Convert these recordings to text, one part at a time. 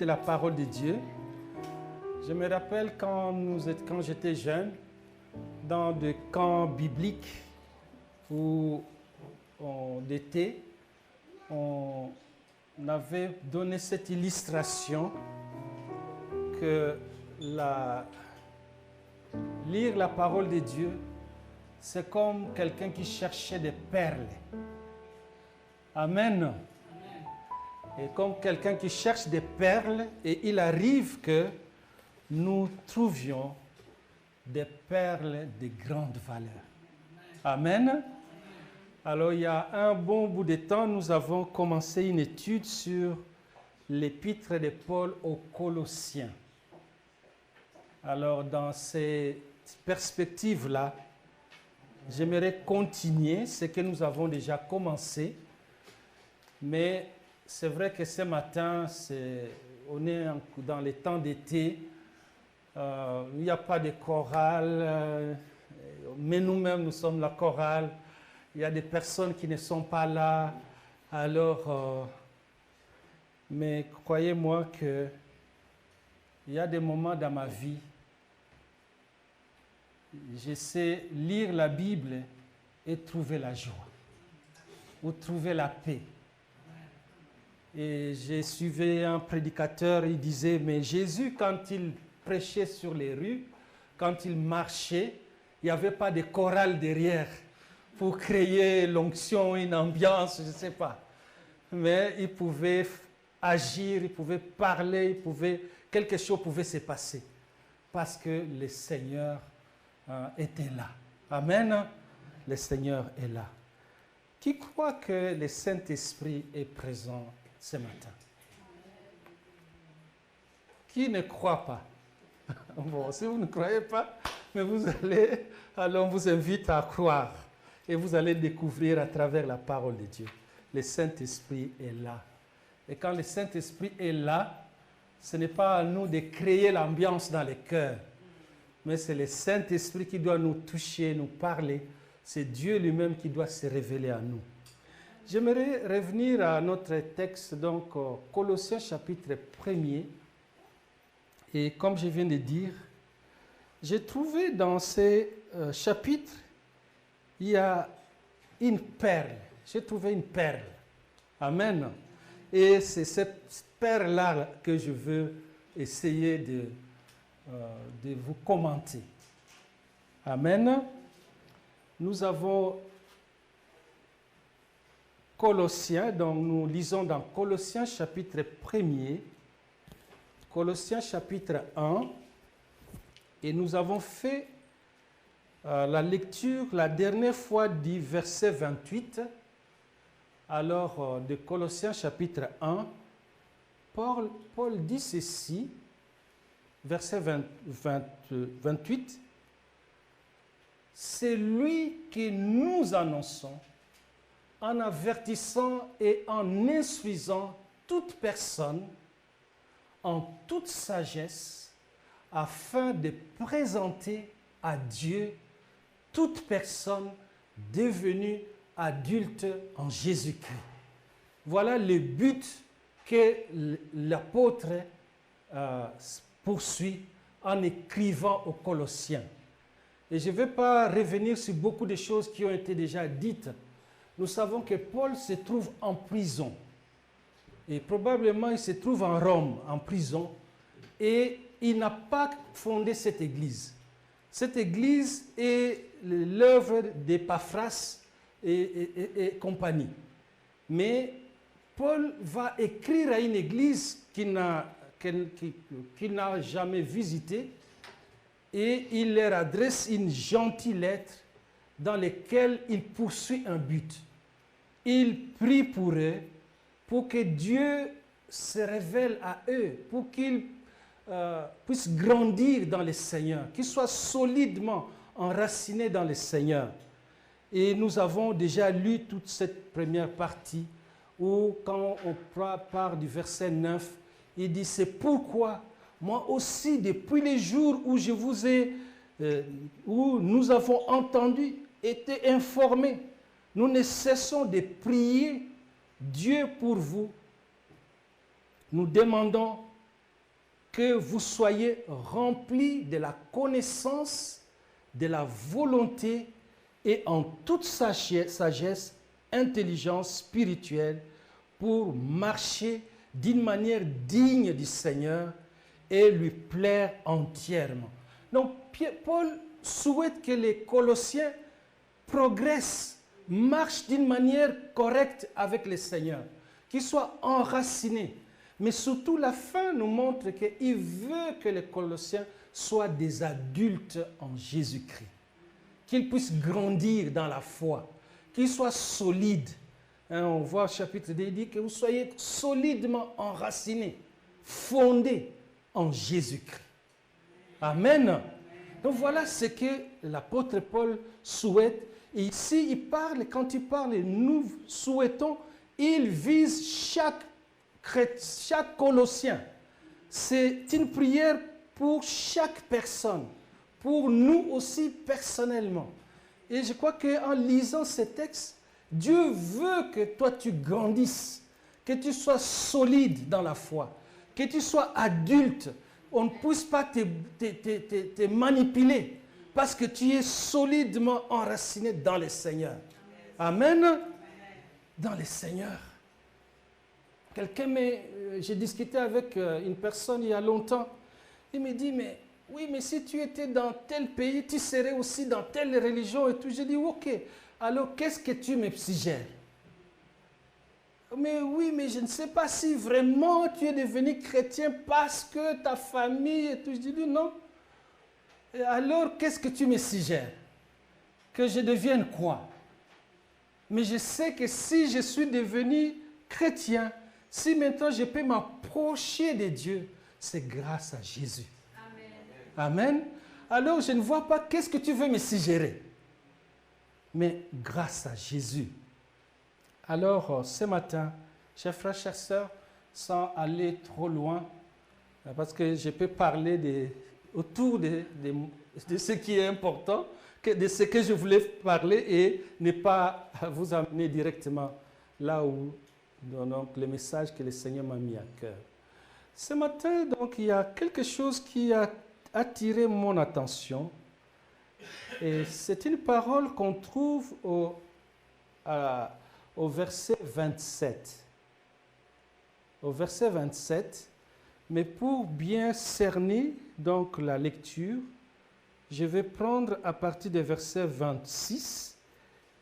de la parole de Dieu. Je me rappelle quand j'étais jeune, dans des camps bibliques où d'été, on avait donné cette illustration que lire la parole de Dieu, c'est comme quelqu'un qui cherchait des perles. Amen. Et comme quelqu'un qui cherche des perles, et il arrive que nous trouvions des perles de grande valeur. Amen. Alors, il y a un bon bout de temps, nous avons commencé une étude sur l'épître de Paul aux Colossiens. Alors, dans ces perspectives-là, j'aimerais continuer ce que nous avons déjà commencé, mais c'est vrai que ce matin, on est dans les temps d'été, il n'y a pas de chorale, mais nous-mêmes, nous sommes la chorale. Il y a des personnes qui ne sont pas là. Alors, mais croyez-moi qu'il y a des moments dans ma vie, je sais lire la Bible et trouver la joie, ou trouver la paix. Et j'ai suivi un prédicateur, il disait, mais Jésus, quand il prêchait sur les rues, quand il marchait, il n'y avait pas de chorale derrière pour créer l'onction, une ambiance, je ne sais pas. Mais il pouvait agir, il pouvait parler, quelque chose pouvait se passer. Parce que le Seigneur était là. Amen. Le Seigneur est là. Qui croit que le Saint-Esprit est présent ce matin? Qui ne croit pas? Bon, si vous ne croyez pas, mais alors on vous invite à croire. Et vous allez découvrir à travers la parole de Dieu. Le Saint-Esprit est là. Et quand le Saint-Esprit est là, ce n'est pas à nous de créer l'ambiance dans les cœurs, mais c'est le Saint-Esprit qui doit nous toucher, nous parler. C'est Dieu lui-même qui doit se révéler à nous. J'aimerais revenir à notre texte, donc Colossiens chapitre 1er. Et comme je viens de dire, j'ai trouvé dans ces chapitres, il y a une perle. J'ai trouvé une perle. Amen. Et c'est cette perle-là que je veux essayer de vous commenter. Amen. Nous avons Colossiens, donc nous lisons dans Colossiens chapitre 1er, Colossiens chapitre 1, et nous avons fait la lecture la dernière fois du verset 28. Alors, de Colossiens chapitre 1, Paul dit ceci, verset 28, « C'est lui que nous annonçons en avertissant et en instruisant toute personne en toute sagesse, afin de présenter à Dieu toute personne devenue adulte en Jésus-Christ. » Voilà le but que l'apôtre poursuit en écrivant aux Colossiens. Et je ne vais pas revenir sur beaucoup de choses qui ont été déjà dites. Nous savons que Paul se trouve en prison. Et probablement il se trouve en Rome, en prison. Et il n'a pas fondé cette église. Cette église est l'œuvre d'Épaphras et compagnie. Mais Paul va écrire à une église qu'il n'a jamais visitée et il leur adresse une gentille lettre dans laquelle il poursuit un but. Il prie pour eux, pour que Dieu se révèle à eux, pour qu'ils puissent grandir dans le Seigneur, qu'ils soient solidement enracinés dans le Seigneur. Et nous avons déjà lu toute cette première partie où, quand on part du verset 9, il dit « C'est pourquoi, moi aussi, depuis les jours où je vous ai, où nous avons entendu, été informés, nous ne cessons de prier Dieu pour vous. Nous demandons que vous soyez remplis de la connaissance, de la volonté et en toute sagesse, intelligence spirituelle pour marcher d'une manière digne du Seigneur et lui plaire entièrement. Donc, Paul souhaite que les Colossiens progressent, marchent d'une manière correcte avec le Seigneur, qu'ils soient enracinés. Mais surtout, la fin nous montre qu'il veut que les Colossiens soient des adultes en Jésus-Christ, qu'ils puissent grandir dans la foi, qu'ils soient solides. Hein, on voit au chapitre 2, il dit que vous soyez solidement enracinés, fondés en Jésus-Christ. Amen. Donc voilà ce que l'apôtre Paul souhaite. Et ici, quand il parle, nous souhaitons, il vise chaque Colossien. C'est une prière pour chaque personne, pour nous aussi personnellement. Et je crois qu'en lisant ces textes, Dieu veut que toi tu grandisses, que tu sois solide dans la foi, que tu sois adulte. On ne puisse pas te manipuler parce que tu es solidement enraciné dans le Seigneur. Amen. Dans le Seigneur. J'ai discuté avec une personne il y a longtemps. Il me dit, mais oui, mais si tu étais dans tel pays, tu serais aussi dans telle religion et tout. J'ai dit, ok, alors qu'est-ce que tu me suggères? Mais oui, mais je ne sais pas si vraiment tu es devenu chrétien parce que ta famille et tout. Je dis, non. Et alors, qu'est-ce que tu me suggères? Que je devienne quoi? Mais je sais que si je suis devenu chrétien, si maintenant je peux m'approcher de Dieu, c'est grâce à Jésus. Amen. Amen. Alors, je ne vois pas qu'est-ce que tu veux me suggérer. Mais grâce à Jésus. Alors, ce matin, chers frères, chères sœurs, sans aller trop loin, parce que je peux parler autour de ce qui est important, de ce que je voulais parler et ne pas vous amener directement là où, donc, le message que le Seigneur m'a mis à cœur. Ce matin, donc, il y a quelque chose qui a attiré mon attention. Et c'est une parole qu'on trouve au verset 27. Au verset 27, mais pour bien cerner donc la lecture, je vais prendre à partir du verset 26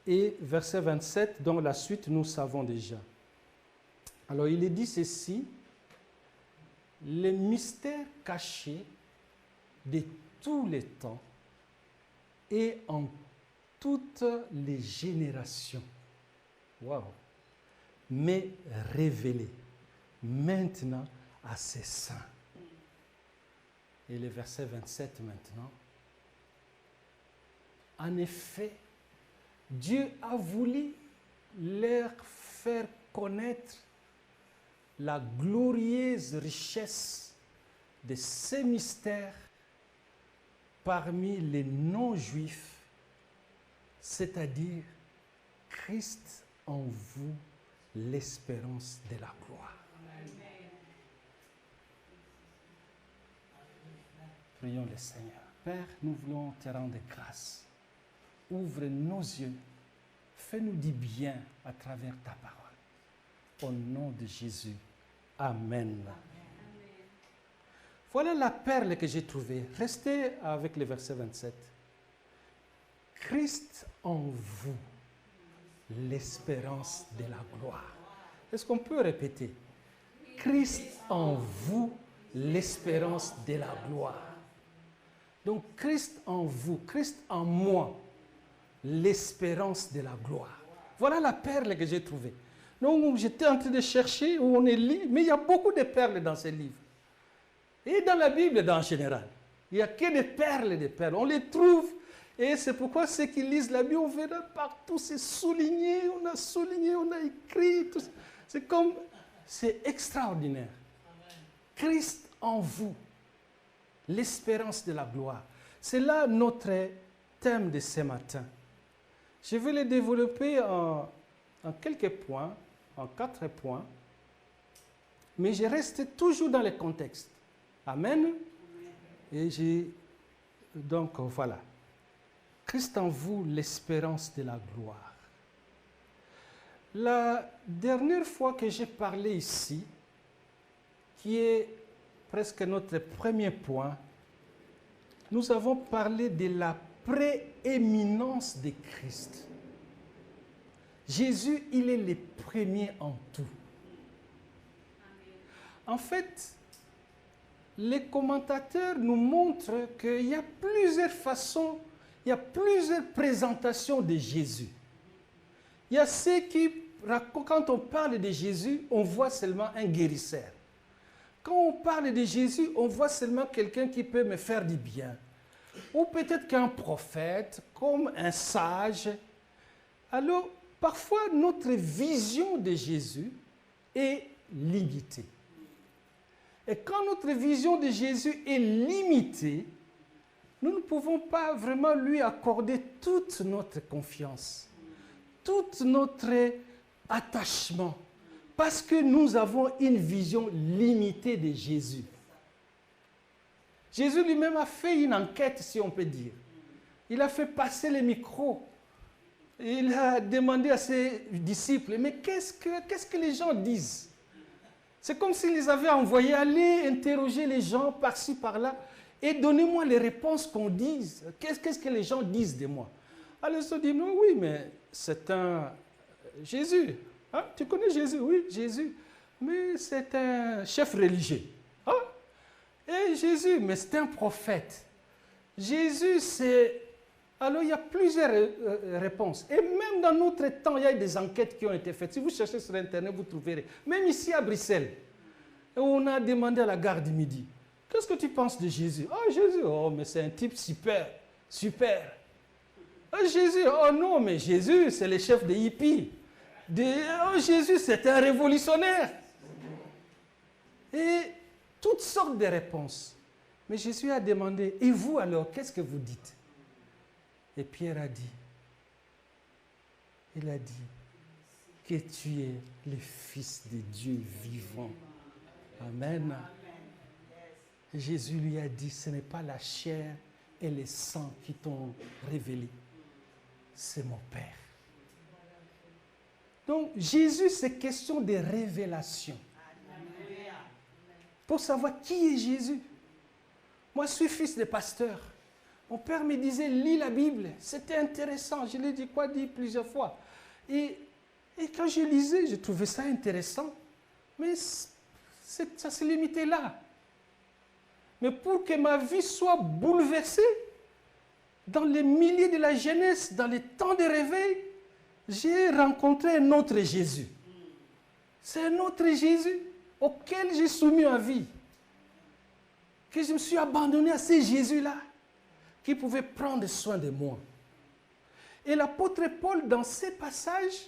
et verset 27, dont la suite nous savons déjà. Alors il est dit ceci, les mystères cachés de tous les temps et en toutes les générations. Wow. Mais révélés maintenant à ses saints. Et le verset 27 maintenant. En effet, Dieu a voulu leur faire connaître la glorieuse richesse de ces mystères parmi les non-juifs, c'est-à-dire Christ en vous, l'espérance de la gloire. Prions le Seigneur. Père, nous voulons te rendre grâce. Ouvre nos yeux. Fais-nous du bien à travers ta parole. Au nom de Jésus. Amen. Voilà la perle que j'ai trouvée. Restez avec le verset 27. Christ en vous, l'espérance de la gloire. Est-ce qu'on peut répéter? Christ en vous, l'espérance de la gloire. Donc Christ en vous, Christ en moi, l'espérance de la gloire. Voilà la perle que j'ai trouvée. Donc j'étais en train de chercher où on est lu, mais il y a beaucoup de perles dans ces livres. Et dans la Bible en général. Il n'y a que des perles et des perles. On les trouve. Et c'est pourquoi ceux qui lisent la Bible, on verra partout, c'est souligné, on a écrit. Tout ça. C'est extraordinaire. Christ en vous, l'espérance de la gloire. C'est là notre thème de ce matin. Je vais le développer en quelques points, en 4 points, mais je reste toujours dans le contexte. Amen. Et donc voilà. Christ en vous, l'espérance de la gloire. La dernière fois que j'ai parlé ici, qui est presque notre premier point, nous avons parlé de la prééminence de Christ. Jésus, il est le premier en tout. En fait, les commentateurs nous montrent qu'il y a plusieurs façons, il y a plusieurs présentations de Jésus. Il y a ceux qui, quand on parle de Jésus, on voit seulement un guérisseur. Quand on parle de Jésus, on voit seulement quelqu'un qui peut me faire du bien. Ou peut-être qu'un prophète, comme un sage. Alors, parfois, notre vision de Jésus est limitée. Et quand notre vision de Jésus est limitée, nous ne pouvons pas vraiment lui accorder toute notre confiance, tout notre attachement, parce que nous avons une vision limitée de Jésus. Jésus lui-même a fait une enquête, si on peut dire. Il a fait passer les micros. Il a demandé à ses disciples, mais qu'est-ce que les gens disent? C'est comme s'il les avait envoyés aller interroger les gens par-ci, par-là, et donnez-moi les réponses qu'on dise. Qu'est-ce que les gens disent de moi? Alors ils ont dit, non, oui, mais c'est un Jésus. Hein? Tu connais Jésus? Oui, Jésus. Mais c'est un chef religieux. Hein? Et Jésus, mais c'est un prophète. Jésus, c'est... Alors, il y a plusieurs réponses. Et même dans notre temps, il y a des enquêtes qui ont été faites. Si vous cherchez sur Internet, vous trouverez. Même ici à Bruxelles, on a demandé à la gare du Midi, qu'est-ce que tu penses de Jésus? Oh, Jésus, oh, mais c'est un type super, super. Oh, Jésus, oh non, mais Jésus, c'est le chef des hippies. Oh, Jésus, c'est un révolutionnaire. Et toutes sortes de réponses. Mais Jésus a demandé, et vous alors, qu'est-ce que vous dites? Et Pierre a dit, il a dit que tu es le Fils de Dieu vivant. Amen. Et Jésus lui a dit, ce n'est pas la chair et le sang qui t'ont révélé, c'est mon Père. Donc Jésus, c'est question de révélation. Pour savoir qui est Jésus. Moi, je suis fils de pasteur. Mon père me disait, lis la Bible. C'était intéressant. Je l'ai dit plusieurs fois. Et quand je lisais, je trouvais ça intéressant. Mais ça se limitait là. Mais pour que ma vie soit bouleversée, dans les milieux de la jeunesse, dans les temps de réveil, j'ai rencontré un autre Jésus. C'est un autre Jésus auquel j'ai soumis ma vie. Que je me suis abandonné à ce Jésus-là, qui pouvait prendre soin de moi. Et l'apôtre Paul, dans ces passages,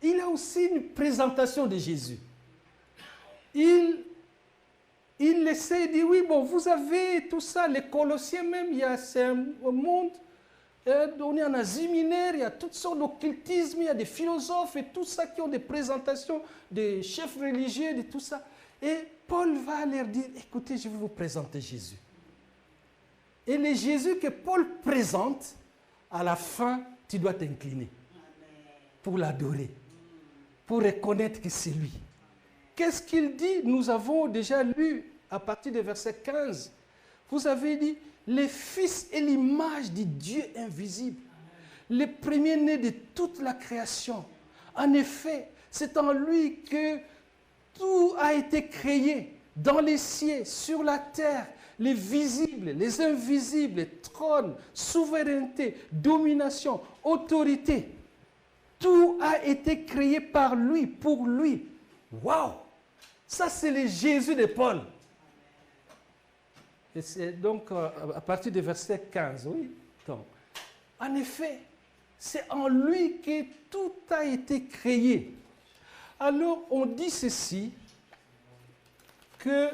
il a aussi une présentation de Jésus. Il essaie de dire, oui, bon, vous avez tout ça, les Colossiens même, c'est un monde, on est en Asie mineure, il y a toutes sortes d'occultisme, il y a des philosophes et tout ça qui ont des présentations des chefs religieux, de tout ça. Et Paul va leur dire, écoutez, je vais vous présenter Jésus. Et le Jésus que Paul présente, à la fin, tu dois t'incliner pour l'adorer, pour reconnaître que c'est lui. Qu'est-ce qu'il dit? Nous avons déjà lu à partir du verset 15. Vous avez dit, le Fils est l'image du Dieu invisible, le premier-né de toute la création. En effet, c'est en lui que tout a été créé, dans les cieux, sur la terre, les visibles, les invisibles, trône, souveraineté, domination, autorité. Tout a été créé par lui, pour lui. Waouh! Ça, c'est le Jésus de Paul. Et c'est donc à partir du verset 15, oui. Donc, en effet, c'est en lui que tout a été créé. Alors, on dit ceci, que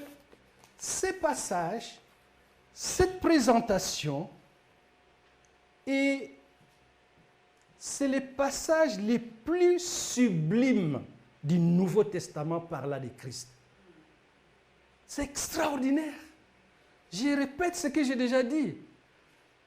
ces passages, cette présentation, c'est les passages les plus sublimes du Nouveau Testament par là de Christ. C'est extraordinaire. Je répète ce que j'ai déjà dit.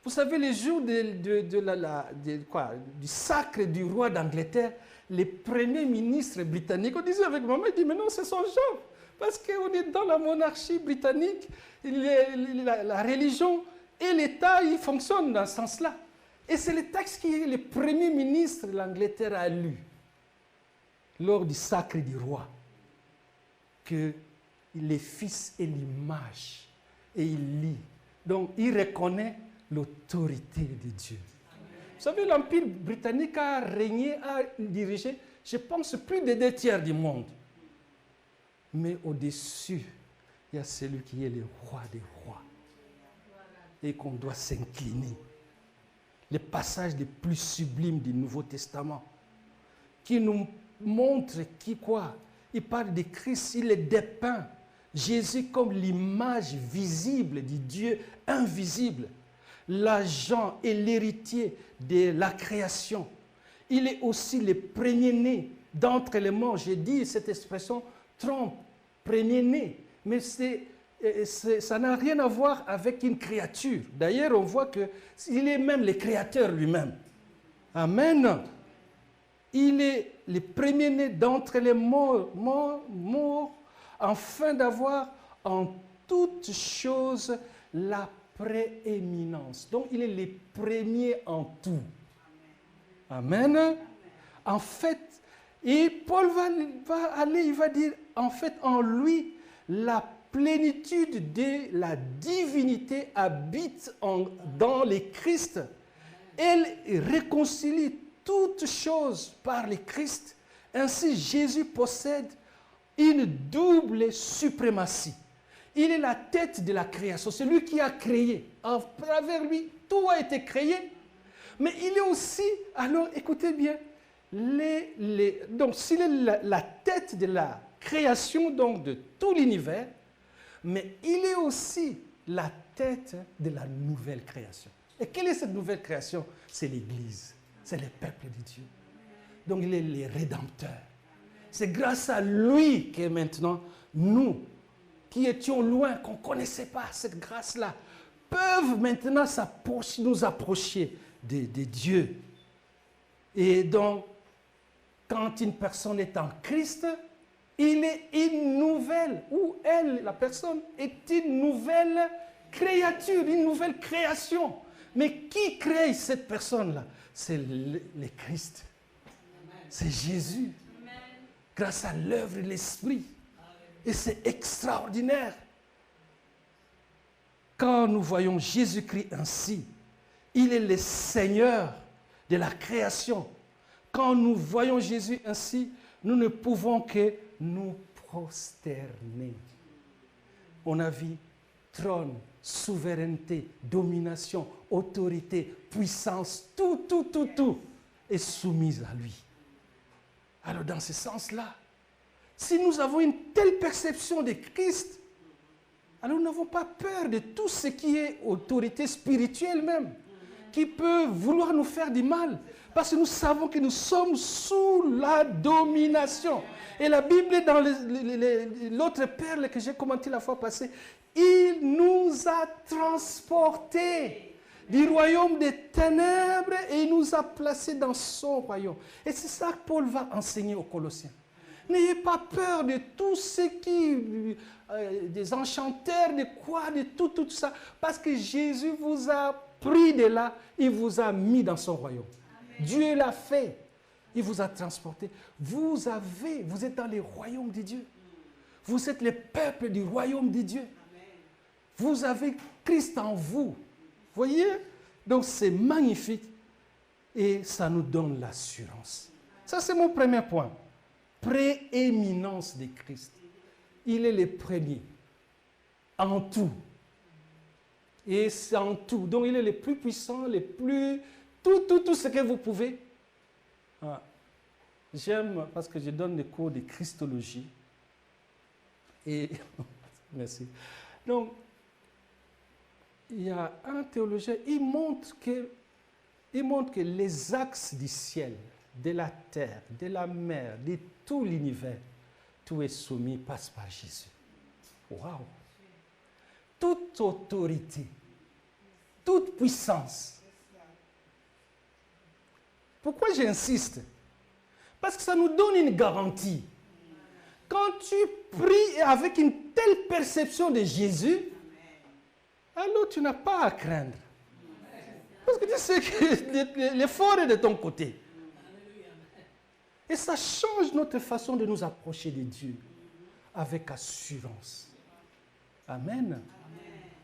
Vous savez, les jours du sacre du roi d'Angleterre, les premiers ministres britanniques, on disait avec maman, il dit, mais non, c'est son genre. Parce qu'on est dans la monarchie britannique, la religion et l'État, ils fonctionnent dans ce sens-là. Et c'est le texte que le premier ministre de l'Angleterre a lu lors du sacre du roi, que les fils est l'image, et il lit. Donc, il reconnaît l'autorité de Dieu. Vous savez, l'Empire britannique a régné, a dirigé, je pense, plus de 2/3 du monde. Mais au-dessus, il y a celui qui est le roi des rois. Et qu'on doit s'incliner. Les passages les plus sublimes du Nouveau Testament, qui nous montrent il parle de Christ, il est dépeint. Jésus comme l'image visible du Dieu invisible. L'agent et l'héritier de la création. Il est aussi le premier-né d'entre les morts. J'ai dit cette expression trompe, premier-né. Mais ça n'a rien à voir avec une créature. D'ailleurs, on voit qu'il est même le créateur lui-même. Amen. Il est le premier-né d'entre les morts, afin d'avoir en toutes choses la prééminence. Donc, il est le premier en tout. Amen. En fait, et Paul il va dire, en fait, en lui, la plénitude de la divinité habite dans le Christ. Elle réconcilie toutes choses par le Christ. Ainsi, Jésus possède une double suprématie. Il est la tête de la création. C'est lui qui a créé. À travers lui, tout a été créé. Mais il est aussi, alors écoutez bien, donc s'il est la tête de la création, donc de tout l'univers, mais il est aussi la tête de la nouvelle création. Et quelle est cette nouvelle création? C'est l'Église, c'est le peuple de Dieu. Donc il est le Rédempteur. C'est grâce à lui que maintenant, nous, qui étions loin, qu'on ne connaissait pas cette grâce-là, peuvent maintenant nous approcher de Dieu. Et donc, quand une personne est en Christ, il est une nouvelle, ou elle, la personne, est une nouvelle créature, une nouvelle création. Mais qui crée cette personne-là? C'est le Christ. C'est Jésus. Grâce à l'œuvre de l'Esprit. Et c'est extraordinaire. Quand nous voyons Jésus-Christ ainsi, il est le Seigneur de la création. Quand nous voyons Jésus ainsi, nous ne pouvons que nous prosterner. On a vu trône, souveraineté, domination, autorité, puissance, tout est soumis à lui. Alors dans ce sens-là, si nous avons une telle perception de Christ, alors nous n'avons pas peur de tout ce qui est autorité spirituelle même, qui peut vouloir nous faire du mal, parce que nous savons que nous sommes sous la domination. Et la Bible, dans l'autre perle que j'ai commenté la fois passée, il nous a transportés du royaume des ténèbres et il nous a placés dans son royaume. Et c'est ça que Paul va enseigner aux Colossiens. N'ayez pas peur de tout ce qui, des enchanteurs, de quoi, de tout ça, parce que Jésus vous a pris de là, il vous a mis dans son royaume. Amen. Dieu l'a fait, il vous a transporté. Vous êtes dans le royaume de Dieu. Vous êtes le peuple du royaume de Dieu. Vous avez Christ en vous. Voyez? Donc c'est magnifique et ça nous donne l'assurance. Ça c'est mon premier point. Prééminence de Christ. Il est le premier en tout. Et c'est en tout. Donc il est le plus puissant, le plus... Tout ce que vous pouvez. Ah. J'aime parce que je donne des cours de Christologie. Et... Merci. Donc, il y a un théologien, il montre que les axes du ciel, de la terre, de la mer, de tout l'univers, tout est soumis, passe par Jésus. Waouh! Tout toute autorité, toute puissance. Pourquoi j'insiste? Parce que ça nous donne une garantie. Quand tu pries avec une telle perception de Jésus, alors tu n'as pas à craindre. Parce que tu sais que l'effort est de ton côté. Et ça change notre façon de nous approcher de Dieu avec assurance. Amen.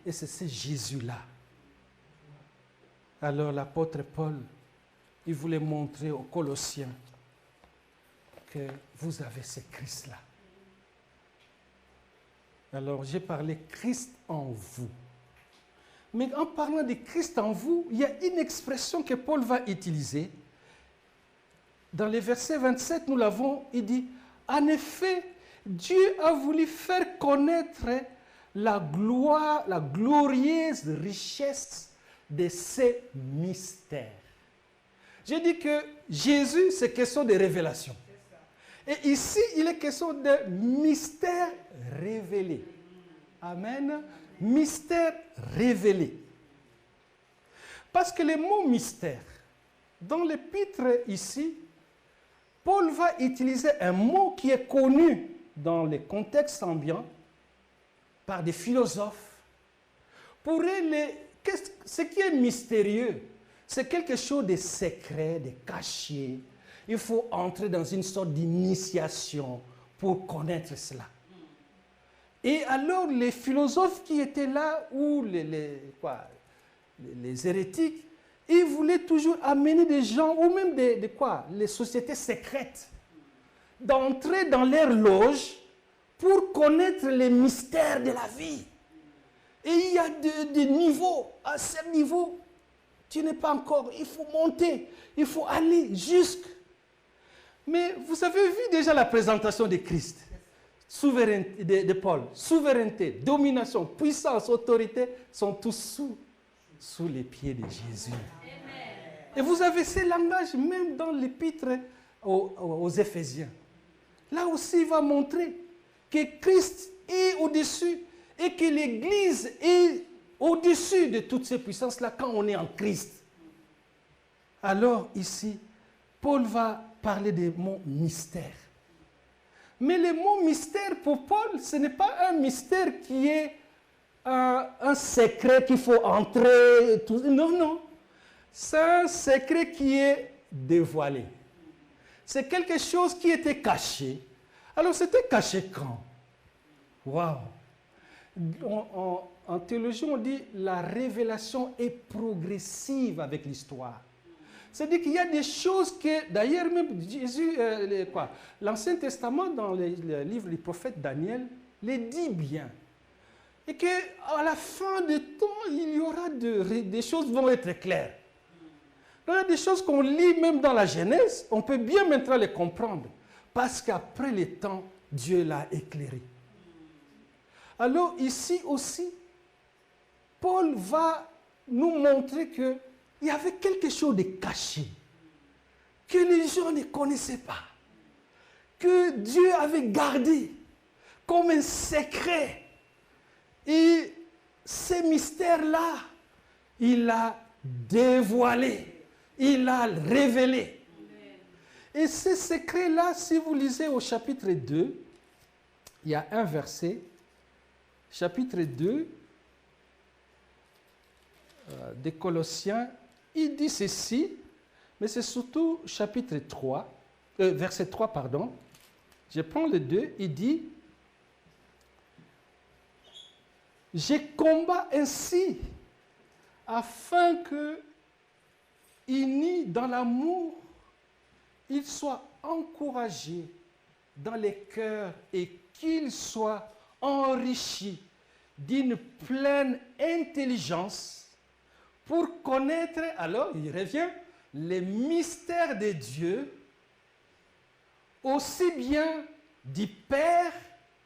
Et c'est ce Jésus-là. Alors l'apôtre Paul, il voulait montrer aux Colossiens que vous avez ce Christ-là. Alors j'ai parlé Christ en vous. Mais en parlant de Christ en vous, il y a une expression que Paul va utiliser. Dans le verset 27, nous l'avons, il dit, en effet, Dieu a voulu faire connaître la gloire, la glorieuse richesse de ses mystères. J'ai dit que Jésus, c'est question de révélation. Et ici, il est question de mystère révélé. Amen. Mystère révélé. Parce que le mot mystère, dans l'épître ici, Paul va utiliser un mot qui est connu dans les contextes ambiants par des philosophes. Pour eux, ce qui est mystérieux, c'est quelque chose de secret, de caché. Il faut entrer dans une sorte d'initiation pour connaître cela. Et alors, les philosophes qui étaient là, ou les hérétiques, ils voulaient toujours amener des gens, ou même les sociétés secrètes, d'entrer dans leur loge pour connaître les mystères de la vie. Et il y a des niveaux. À ce niveau, tu n'es pas encore. Il faut monter. Il faut aller jusque. Mais vous avez vu déjà la présentation de Christ. Souveraineté de Paul. Souveraineté, domination, puissance, autorité sont tous sous les pieds de Jésus. Amen. Et vous avez ces langages même dans l'épître aux Éphésiens. Là aussi, il va montrer que Christ est au-dessus et que l'Église est au-dessus de toutes ces puissances-là quand on est en Christ. Alors ici, Paul va parler des mots mystère. Mais le mot mystère pour Paul, ce n'est pas un mystère qui est un secret qu'il faut entrer. Tout. Non, non. C'est un secret qui est dévoilé. C'est quelque chose qui était caché. Alors c'était caché quand? Waouh! En théologie, on dit la révélation est progressive avec l'histoire. C'est-à-dire qu'il y a des choses que, d'ailleurs, même Jésus, l'Ancien Testament, dans le livre du prophète Daniel, les dit bien. Et qu'à la fin du temps, il y aura des choses qui vont être claires. Il y a des choses qu'on lit même dans la Genèse, on peut bien maintenant les comprendre. Parce qu'après le temps, Dieu l'a éclairé. Alors ici aussi, Paul va nous montrer que il y avait quelque chose de caché, que les gens ne connaissaient pas, que Dieu avait gardé comme un secret. Et ces mystères-là, il l'a dévoilé, il l'a révélé. Et ces secrets-là, si vous lisez au chapitre 2, il y a un verset, chapitre 2 des Colossiens, il dit ceci, mais c'est surtout chapitre 3, verset 3, pardon. Je prends le 2, il dit, « Je combats ainsi, afin que, unis dans l'amour, ils soient encouragés dans les cœurs et qu'ils soient enrichis d'une pleine intelligence pour connaître, alors il revient, les mystères de Dieu, aussi bien du Père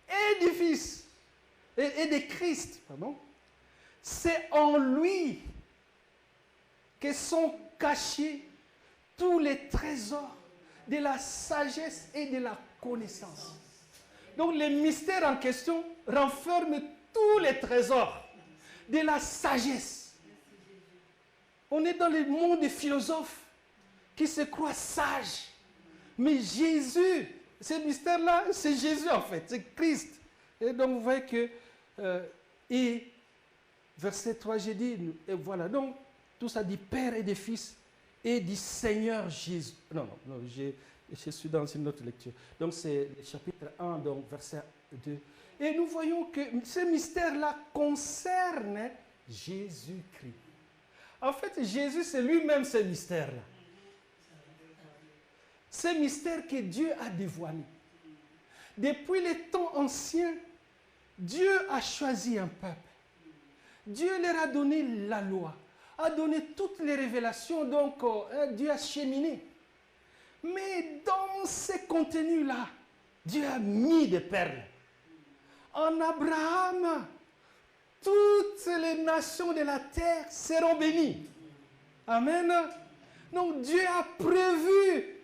et du Fils, et de Christ, pardon. C'est en lui que sont cachés tous les trésors de la sagesse et de la connaissance. Donc les mystères en question renferment tous les trésors de la sagesse. On est dans le monde des philosophes qui se croient sages. Mais Jésus, ce mystère-là, c'est Jésus en fait, c'est Christ. Et donc vous voyez que, et verset 3, j'ai dit, et voilà, donc tout ça dit Père et des Fils et du Seigneur Jésus. Non, je suis dans une autre lecture. Donc c'est le chapitre 1, donc verset 2. Et nous voyons que ce mystère-là concerne Jésus-Christ. En fait, Jésus, c'est lui-même ce mystère-là. Ce mystère que Dieu a dévoilé. Depuis les temps anciens, Dieu a choisi un peuple. Dieu leur a donné la loi, a donné toutes les révélations, donc Dieu a cheminé. Mais dans ces contenus-là, Dieu a mis des perles. En Abraham, toutes les nations de la terre seront bénies. Amen. Donc Dieu a prévu.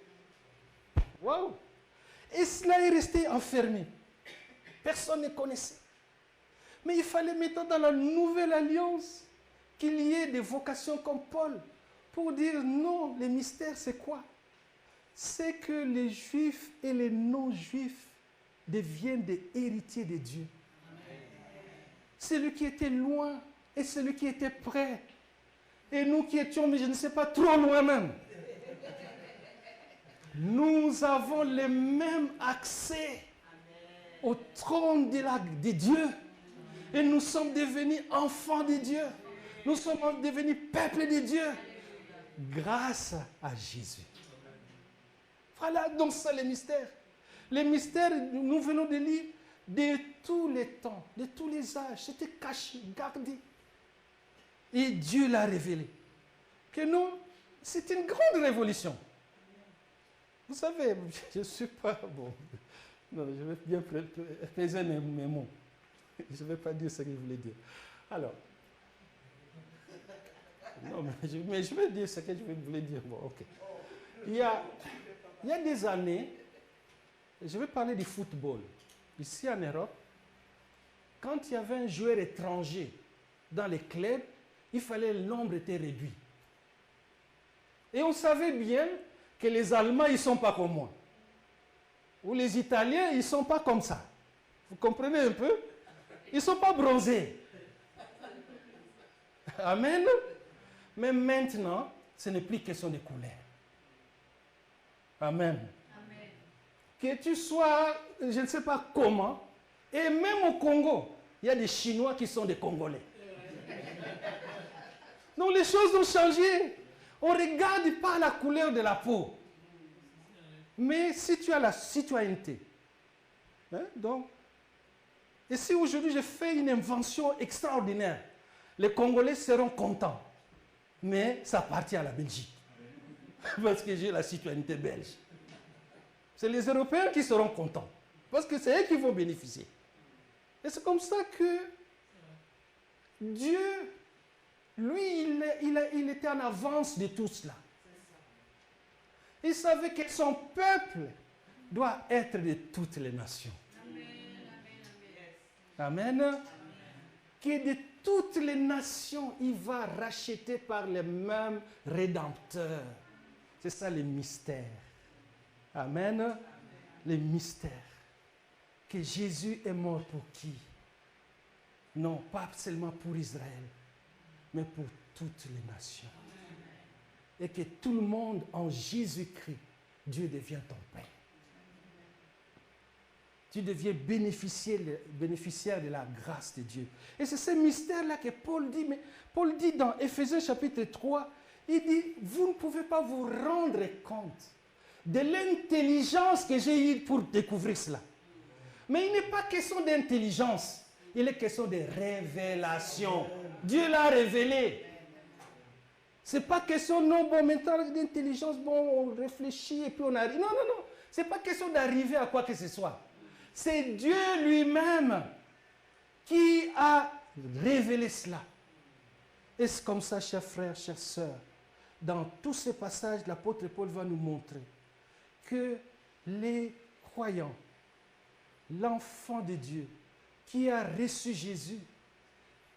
Waouh! Et cela est resté enfermé. Personne ne connaissait. Mais il fallait maintenant dans la nouvelle alliance qu'il y ait des vocations comme Paul pour dire non, les mystères c'est quoi? C'est que les juifs et les non-juifs deviennent des héritiers de Dieu. Celui qui était loin et celui qui était près. Et nous qui étions, mais je ne sais pas, trop loin même. Nous avons le même accès au trône de Dieu. Et nous sommes devenus enfants de Dieu. Nous sommes devenus peuple de Dieu. Grâce à Jésus. Voilà donc ça les mystères. Les mystères, nous venons de lire, de tous les temps, de tous les âges. C'était caché, gardé. Et Dieu l'a révélé. Que nous, c'est une grande révolution. Vous savez, je ne suis pas bon. Non, je vais bien peser mes mots. Je ne vais pas dire ce que je voulais dire. Alors, non, mais je vais dire ce que je voulais dire. Bon, ok. Il y a des années, je vais parler du football. Ici en Europe, quand il y avait un joueur étranger dans les clubs, il fallait, le nombre était réduit. Et on savait bien que les Allemands, ils ne sont pas comme moi. Ou les Italiens, ils ne sont pas comme ça. Vous comprenez un peu? Ils ne sont pas bronzés. Amen. Mais maintenant, ce n'est plus question de couleur. Amen. Amen. Que tu sois, je ne sais pas comment, et même au Congo, il y a des Chinois qui sont des Congolais. Donc les choses ont changé. On ne regarde pas la couleur de la peau. Mais si tu as la citoyenneté, hein, donc, et si aujourd'hui je fais une invention extraordinaire, les Congolais seront contents. Mais ça appartient à la Belgique. Parce que j'ai la citoyenneté belge. C'est les Européens qui seront contents. Parce que c'est eux qui vont bénéficier. Et c'est comme ça que Dieu, lui, il était en avance de tout cela. Il savait que son peuple doit être de toutes les nations. Amen. Amen. Que de toutes les nations, il va racheter par le même Rédempteur. C'est ça le mystère. Amen. Amen. Le mystère. Que Jésus est mort pour qui? Non, pas seulement pour Israël, mais pour toutes les nations. Et que tout le monde en Jésus-Christ, Dieu devient ton Père. Tu deviens bénéficiaire de la grâce de Dieu. Et c'est ce mystère-là que Paul dit. Mais Paul dit dans Éphésiens chapitre 3, il dit, vous ne pouvez pas vous rendre compte de l'intelligence que j'ai eue pour découvrir cela. Mais il n'est pas question d'intelligence, il est question de révélation. Dieu l'a révélé. Ce n'est pas question, non, bon, maintenant d'intelligence, bon, on réfléchit et puis on arrive. Non, non, non. Ce n'est pas question d'arriver à quoi que ce soit. C'est Dieu lui-même qui a révélé cela. Et c'est comme ça, chers frères, chères sœurs, dans tous ces passages, l'apôtre Paul va nous montrer que les croyants, l'enfant de Dieu, qui a reçu Jésus,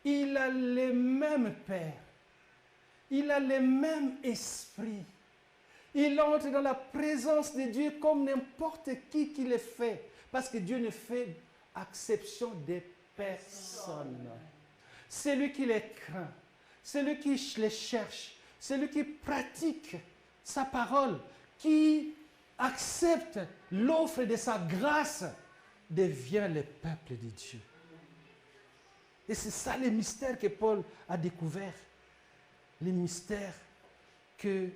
il a les mêmes pères. Il a les mêmes esprits. Il entre dans la présence de Dieu comme n'importe qui le fait. Parce que Dieu ne fait exception des personnes. Celui qui les craint, celui qui les cherche, celui qui pratique sa parole, qui accepte l'offre de sa grâce, devient le peuple de Dieu. Et c'est ça le mystère que Paul a découvert. Les mystères que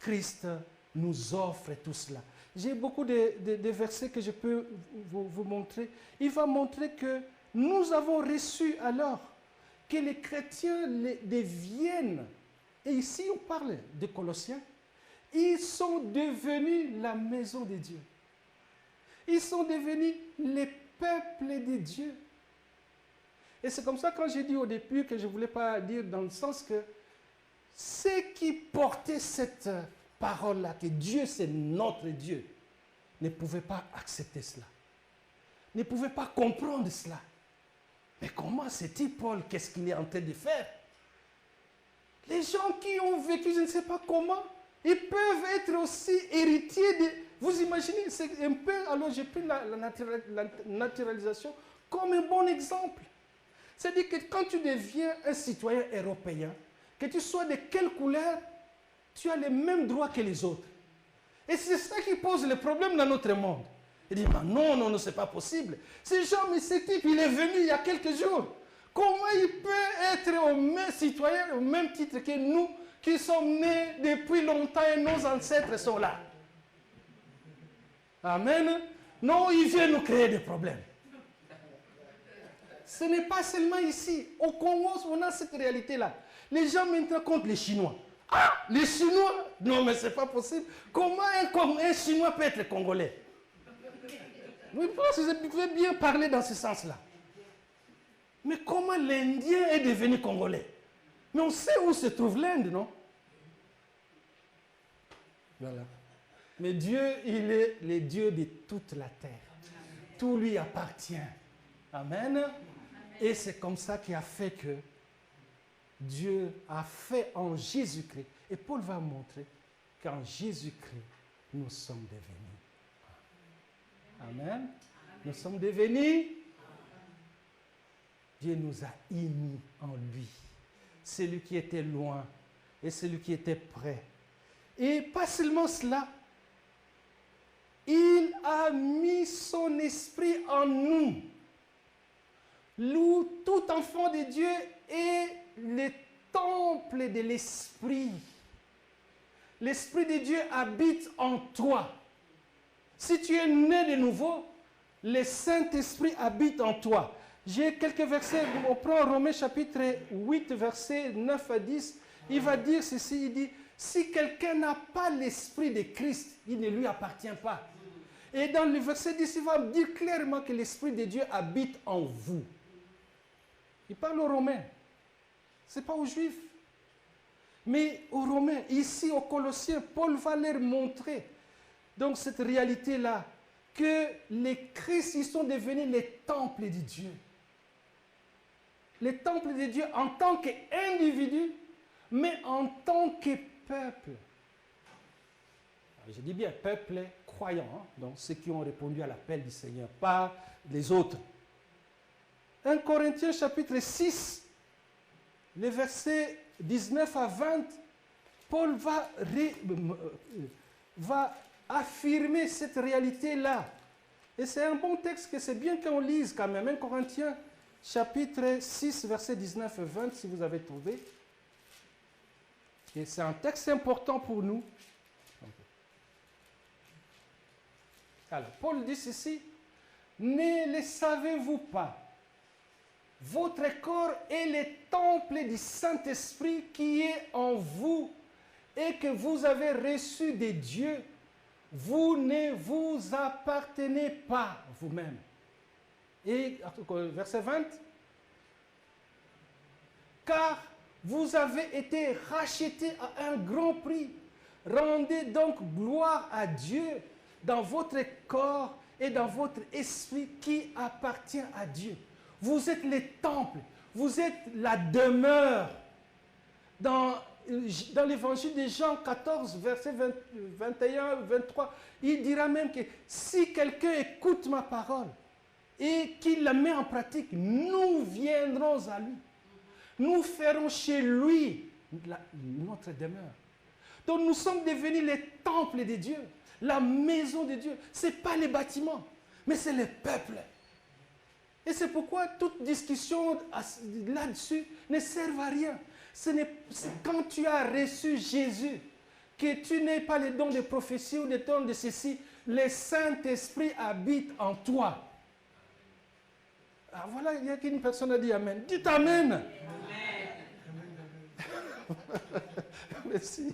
Christ nous offre, tout cela. J'ai beaucoup de versets que je peux vous montrer. Il va montrer que nous avons reçu alors que les chrétiens deviennent, et ici on parle de Colossiens, ils sont devenus la maison de Dieu. Ils sont devenus les peuples de Dieu. Et c'est comme ça quand j'ai dit au début que je ne voulais pas dire dans le sens que ceux qui portaient cette parole-là, que Dieu c'est notre Dieu, ne pouvaient pas accepter cela. Ne pouvaient pas comprendre cela. Mais comment c'est-il, Paul, qu'est-ce qu'il est en train de faire? Les gens qui ont vécu, je ne sais pas comment, ils peuvent être aussi héritiers de... Vous imaginez, c'est un peu... Alors j'ai pris la naturalisation comme un bon exemple. C'est-à-dire que quand tu deviens un citoyen européen, que tu sois de quelle couleur, tu as les mêmes droits que les autres. Et c'est ça qui pose le problème dans notre monde. Il dit, non, c'est pas possible. Ce genre, mais ce type, il est venu il y a quelques jours. Comment il peut être au même citoyen, au même titre que nous, qui sommes nés depuis longtemps et nos ancêtres sont là? Amen. Non, il vient nous créer des problèmes. Ce n'est pas seulement ici. Au Congo, on a cette réalité-là. Les gens maintenant contre les Chinois. Ah, les Chinois? Non, mais ce n'est pas possible. Comment un Chinois peut être congolais? Je pense que vous pouvez bien parler dans ce sens-là. Mais comment l'Indien est devenu congolais? Mais on sait où se trouve l'Inde, non? Voilà. Mais Dieu, il est le Dieu de toute la terre. Tout lui appartient. Amen. Et c'est comme ça qu'il a fait que Dieu a fait en Jésus-Christ. Et Paul va montrer qu'en Jésus-Christ, nous sommes devenus. Amen. Nous sommes devenus. Dieu nous a unis en lui. Celui qui était loin et celui qui était près. Et pas seulement cela, il a mis son esprit en nous. Tout enfant de Dieu est le temple de l'esprit. L'esprit de Dieu habite en toi. Si tu es né de nouveau, le Saint-Esprit habite en toi. J'ai quelques versets, on prend Romains chapitre 8, versets 9 à 10. Il va dire ceci, il dit, si quelqu'un n'a pas l'Esprit de Christ, il ne lui appartient pas. Et dans le verset 10, il va dire clairement que l'Esprit de Dieu habite en vous. Il parle aux Romains. Ce n'est pas aux Juifs. Mais aux Romains, ici aux Colossiens, Paul va leur montrer donc cette réalité-là, que les Christ, ils sont devenus les temples de Dieu. Les temples de Dieu en tant qu'individu, mais en tant que peuple. Je dis bien peuple croyant, hein? Donc ceux qui ont répondu à l'appel du Seigneur, pas les autres. 1 Corinthiens chapitre 6, les versets 19 à 20, Paul va affirmer cette réalité-là. Et c'est un bon texte que c'est bien qu'on lise quand même. 1 Corinthiens chapitre 6, versets 19 et 20, si vous avez trouvé. Et c'est un texte important pour nous. Alors, Paul dit ceci, « Ne le savez-vous pas? Votre corps est le temple du Saint-Esprit qui est en vous et que vous avez reçu de Dieu. Vous ne vous appartenez pas vous-même. » Et verset 20. « Car vous avez été rachetés à un grand prix. Rendez donc gloire à Dieu dans votre corps et dans votre esprit qui appartient à Dieu. » Vous êtes les temples. Vous êtes la demeure. Dans l'évangile de Jean 14, verset 21, 23, il dira même que si quelqu'un écoute ma parole et qu'il la met en pratique, nous viendrons à lui. Nous ferons chez lui notre demeure. Donc nous sommes devenus les temples de Dieu, la maison de Dieu. Ce n'est pas les bâtiments, mais c'est le peuple. Et c'est pourquoi toute discussion là-dessus ne sert à rien. C'est quand tu as reçu Jésus, que tu n'aies pas les dons de prophétie ou les dons de ceci, le Saint-Esprit habite en toi. Ah, voilà, il y a qu'une personne qui a dit Amen. Dites Amen. Amen. Merci.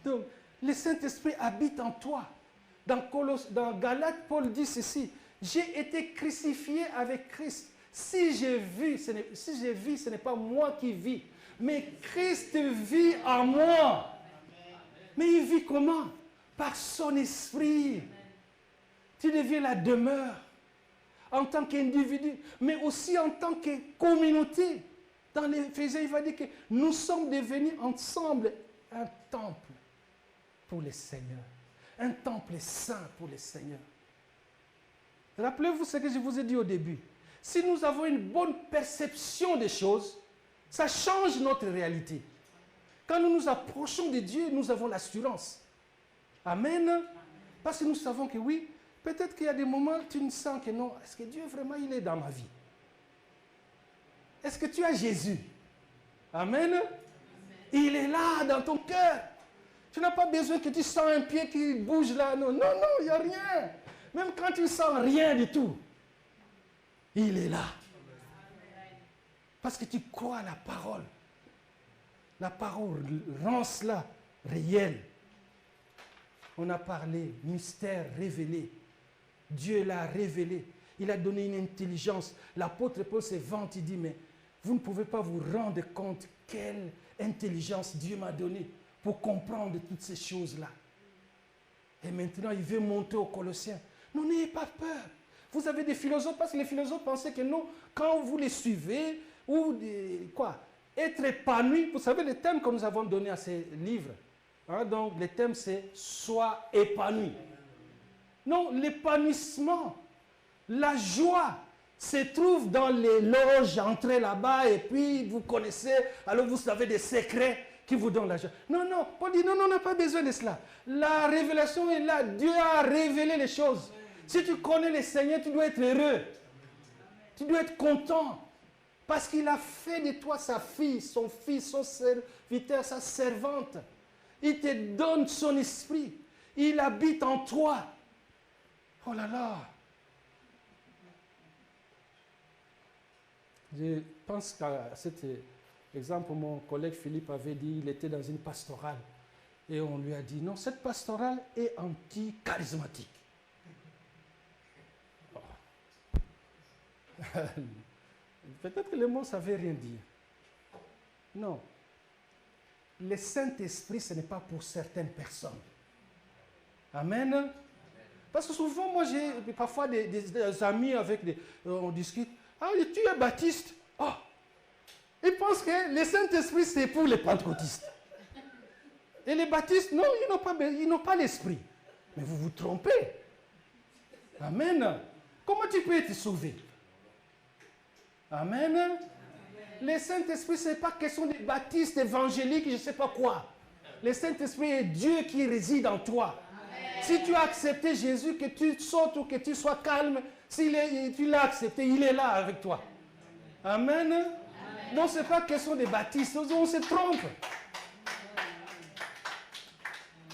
Donc, le Saint-Esprit habite en toi. Dans Galates, Paul dit ceci. J'ai été crucifié avec Christ. Si je vis, ce n'est pas moi qui vis, mais Christ vit en moi. Mais il vit comment? Par son esprit. Tu deviens la demeure en tant qu'individu, mais aussi en tant que communauté. Dans l'Éphésiens, il va dire que nous sommes devenus ensemble un temple pour le Seigneur. Un temple saint pour le Seigneur. Rappelez-vous ce que je vous ai dit au début. Si nous avons une bonne perception des choses, ça change notre réalité. Quand nous nous approchons de Dieu, nous avons l'assurance. Amen. Parce que nous savons que oui, peut-être qu'il y a des moments où tu ne sens que non. Est-ce que Dieu vraiment il est dans ma vie? Est-ce que tu as Jésus? Amen. Il est là dans ton cœur. Tu n'as pas besoin que tu sens un pied qui bouge là. Non, non, non, il n'y a rien. Même quand tu ne sens rien du tout, il est là. Parce que tu crois à la parole. La parole rend cela réel. On a parlé, mystère révélé. Dieu l'a révélé. Il a donné une intelligence. L'apôtre Paul se vante, il dit, mais vous ne pouvez pas vous rendre compte quelle intelligence Dieu m'a donnée pour comprendre toutes ces choses-là. Et maintenant, il veut monter aux Colossiens. Non, n'ayez pas peur. Vous avez des philosophes, parce que les philosophes pensaient que non, quand vous les suivez, ou être épanoui, vous savez le thème que nous avons donné à ces livres. Hein, donc, le thème c'est « Sois épanoui ». Non, l'épanouissement, la joie se trouve dans les loges, entrez là-bas et puis vous connaissez, alors vous avez des secrets qui vous donnent la joie. Non, non, Paul dit non, non, on n'a pas besoin de cela. La révélation est là, Dieu a révélé les choses. Si tu connais le Seigneur, tu dois être heureux. Tu dois être content. Parce qu'il a fait de toi sa fille, son fils, son serviteur, sa servante. Il te donne son esprit. Il habite en toi. Oh là là. Je pense qu'à cet exemple, mon collègue Philippe avait dit, il était dans une pastorale. Et on lui a dit, non, cette pastorale est anti-charismatique. Oh. Peut-être que le mot, ça ne veut rien dire. Non. Le Saint-Esprit, ce n'est pas pour certaines personnes. Amen. Parce que souvent, moi, j'ai parfois des amis avec on discute. Ah, tu es baptiste. Oh. Ils pensent que le Saint-Esprit, c'est pour les pentecôtistes. Et les baptistes, non, ils n'ont pas l'esprit. Mais vous vous trompez. Amen. Comment tu peux être sauvé? Amen. Amen. Le Saint-Esprit, ce n'est pas question des baptistes évangéliques, je ne sais pas quoi. Le Saint-Esprit est Dieu qui réside en toi. Amen. Si tu as accepté Jésus, que tu sautes ou que tu sois calme, si tu l'as accepté, il est là avec toi. Amen. Amen. Donc, ce n'est pas question des baptistes, on se trompe.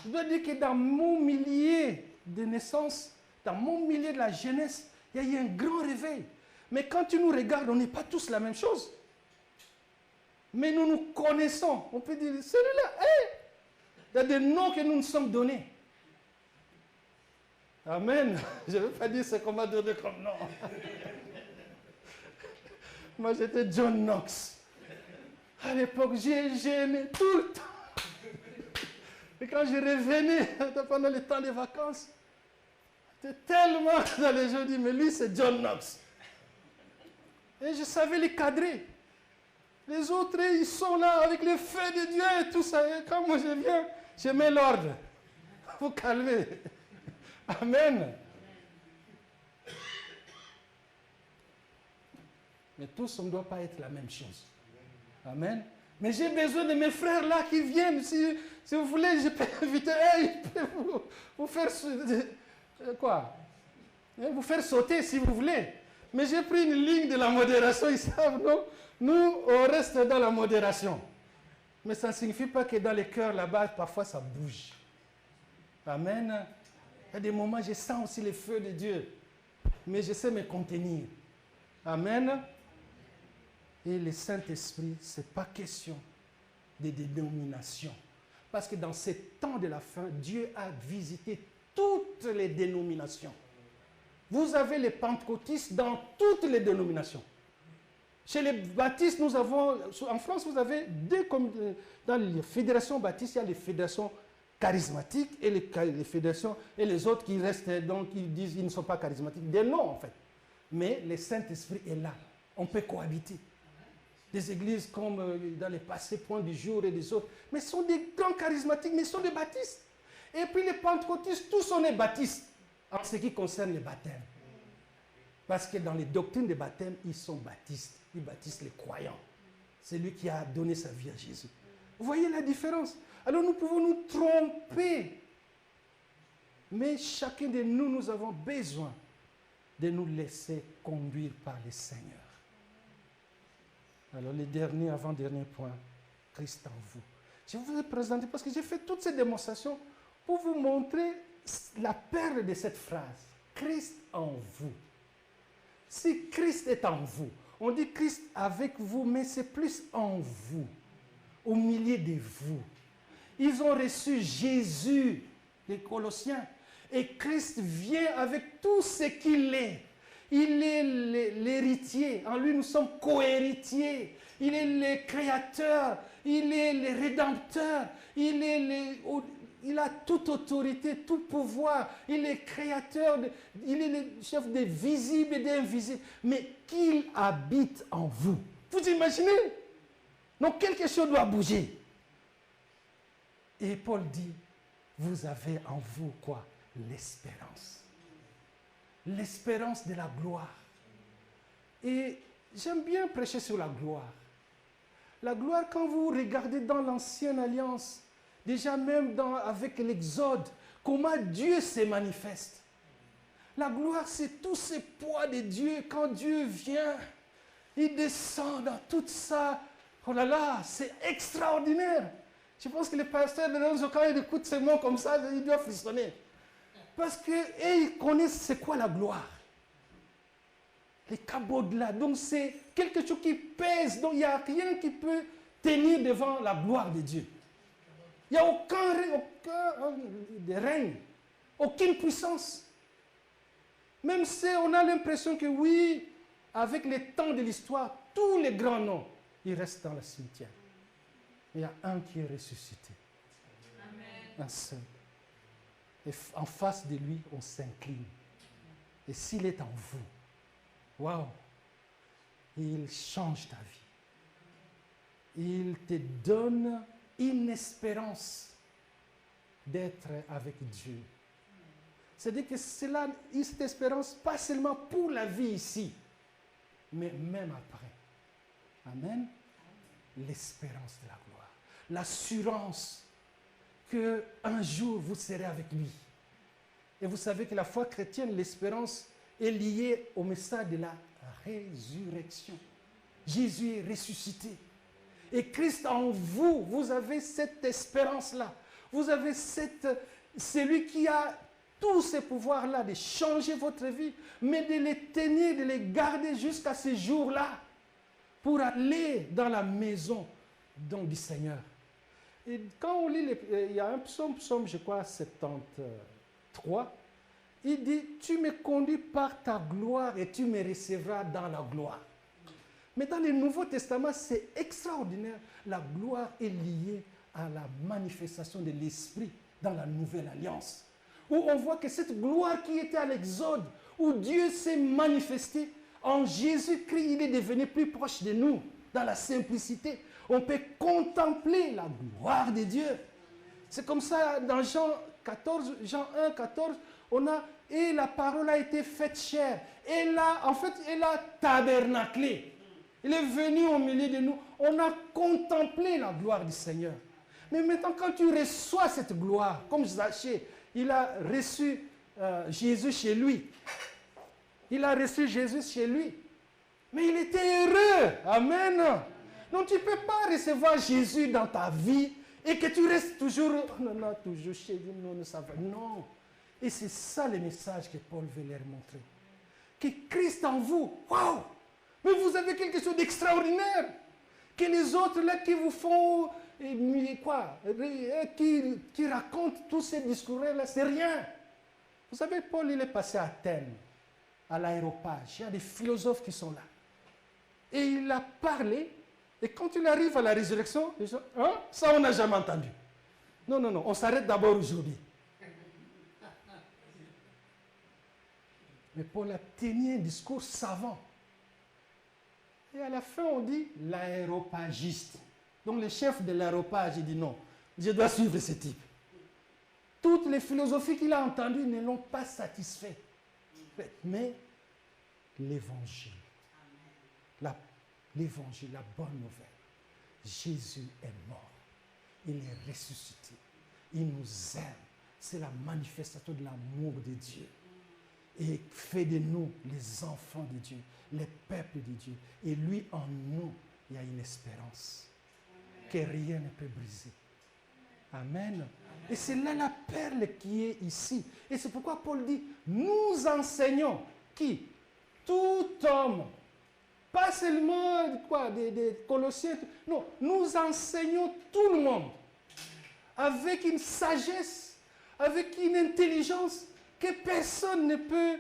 Je dois dire que dans mon milieu de naissance, dans mon milieu de la jeunesse, il y a eu un grand réveil. Mais quand tu nous regardes, on n'est pas tous la même chose. Mais nous nous connaissons. On peut dire, celui-là, hey! Il y a des noms que nous nous sommes donnés. Amen. Je ne veux pas dire ce qu'on m'a donné comme nom. Moi, j'étais John Knox. À l'époque, j'ai aimé tout le temps. Et quand je revenais pendant le temps des vacances, j'étais tellement dans les gens, je dis, mais lui, c'est John Knox. Et je savais les cadrer. Les autres, ils sont là avec le feu de Dieu et tout ça. Et quand moi je viens, je mets l'ordre. Vous calmez. Amen. Mais tous, on ne doit pas être la même chose. Amen. Mais j'ai besoin de mes frères là qui viennent. Si vous voulez, je peux inviter un, je peux vous faire quoi? Vous faire sauter si vous voulez. Mais j'ai pris une ligne de la modération. Ils savent, non? Nous, on reste dans la modération. Mais ça ne signifie pas que dans les cœurs là-bas, parfois ça bouge. Amen. Il y a des moments, je sens aussi le feu de Dieu. Mais je sais me contenir. Amen. Et le Saint-Esprit, ce n'est pas question de dénomination. Parce que dans ces temps de la fin, Dieu a visité toutes les dénominations. Vous avez les pentecôtistes dans toutes les dénominations. Chez les baptistes, nous avons, en France, vous avez deux, comme dans les fédérations baptistes, il y a les fédérations charismatiques et les fédérations, et les autres qui restent, donc, qui disent qu'ils ne sont pas charismatiques. Des noms, en fait. Mais le Saint-Esprit est là. On peut cohabiter. Des églises comme dans les passés points du jour et des autres. Mais ce sont des grands charismatiques, mais ce sont des baptistes. Et puis les pentecôtistes, tous sont des baptistes en ce qui concerne les baptêmes. Parce que dans les doctrines des baptêmes, ils sont baptistes. Ils baptisent les croyants. C'est lui qui a donné sa vie à Jésus. Vous voyez la différence? Alors nous pouvons nous tromper. Mais chacun de nous, nous avons besoin de nous laisser conduire par le Seigneur. Alors, le dernier, avant-dernier point, Christ en vous. Je vous ai présenté parce que j'ai fait toutes ces démonstrations pour vous montrer la perle de cette phrase. Christ en vous. Si Christ est en vous, on dit Christ avec vous, mais c'est plus en vous, au milieu de vous. Ils ont reçu Jésus, les Colossiens, et Christ vient avec tout ce qu'il est. Il est l'héritier. En lui, nous sommes co-héritiers. Il est le créateur. Il est le rédempteur. Il a toute autorité, tout pouvoir. Il est créateur. Il est le chef des visibles et des invisibles. Mais qu'il habite en vous. Vous imaginez? Donc, quelque chose doit bouger. Et Paul dit, vous avez en vous quoi? L'espérance. L'espérance de la gloire. Et j'aime bien prêcher sur la gloire. La gloire, quand vous regardez dans l'Ancienne Alliance, déjà même avec l'Exode, comment Dieu se manifeste. La gloire, c'est tous ces poids de Dieu. Quand Dieu vient, il descend dans tout ça. Oh là là, c'est extraordinaire. Je pense que les pasteurs, quand ils écoutent ces mots comme ça, ils doivent frissonner. Parce qu'ils connaissent c'est quoi la gloire. Les cabots là. Donc c'est quelque chose qui pèse. Donc il n'y a rien qui peut tenir devant la gloire de Dieu. Il n'y a aucun règne, aucune puissance. Même si on a l'impression que oui, avec les temps de l'histoire, tous les grands noms, ils restent dans le cimetière. Il y a un qui est ressuscité. Amen. Un seul. Et en face de lui, on s'incline. Et s'il est en vous, waouh, il change ta vie. Il te donne une espérance d'être avec Dieu. C'est-à-dire que c'est là, cette espérance, pas seulement pour la vie ici, mais même après. Amen. L'espérance de la gloire. L'assurance qu'un jour vous serez avec lui. Et vous savez que la foi chrétienne, l'espérance est liée au message de la résurrection. Jésus est ressuscité. Et Christ en vous, vous avez cette espérance-là. Vous avez celui qui a tous ces pouvoirs-là de changer votre vie, mais de les tenir, de les garder jusqu'à ce jour-là pour aller dans la maison du Seigneur. Et quand on lit, il y a un psaume, je crois, 73, il dit, tu me conduis par ta gloire et tu me recevras dans la gloire. Mais dans le Nouveau Testament, c'est extraordinaire. La gloire est liée à la manifestation de l'Esprit dans la Nouvelle Alliance. Où on voit que cette gloire qui était à l'Exode, où Dieu s'est manifesté, en Jésus-Christ, il est devenu plus proche de nous. dans la simplicité. On peut contempler la gloire de Dieu. C'est comme ça dans Jean 14, Jean 1, 14, on a, et la parole a été faite chair. Et là, en fait, elle a tabernaclé. Il est venu au milieu de nous. On a contemplé la gloire du Seigneur. Mais maintenant, quand tu reçois cette gloire, comme Zachée, il a reçu Jésus chez lui. Il a reçu Jésus chez lui. Mais il était heureux. Amen. Donc tu ne peux pas recevoir Jésus dans ta vie et que tu restes toujours, oh non, non, toujours chez lui, non, ça va. Non. Et c'est ça le message que Paul veut leur montrer. Que Christ en vous, waouh! Mais vous avez quelque chose d'extraordinaire. Que les autres là qui vous font, quoi, qui racontent tous ces discours-là, c'est rien. Vous savez, Paul, il est passé à Athènes, à l'aéropage. Il y a des philosophes qui sont là. Et il a parlé. Et quand il arrive à la résurrection, les gens, hein, ça on n'a jamais entendu. Non, non, non, on s'arrête d'abord aujourd'hui. Mais Paul a tenu un discours savant. Et à la fin, on dit l'aéropagiste. Donc le chef de l'aéropage, il dit non, je dois suivre ce type. Toutes les philosophies qu'il a entendues ne l'ont pas satisfait. Mais l'évangile, l'évangile, la bonne nouvelle, Jésus est mort. Il est ressuscité. Il nous aime. C'est la manifestation de l'amour de Dieu. Et fait de nous les enfants de Dieu, les peuples de Dieu. Et lui, en nous, il y a une espérance que rien ne peut briser. Amen. Et c'est là la perle qui est ici. Et c'est pourquoi Paul dit, nous enseignons qui? Tout homme. Pas seulement quoi, des Colossiens. Non, nous enseignons tout le monde. Avec une sagesse, avec une intelligence que personne ne peut.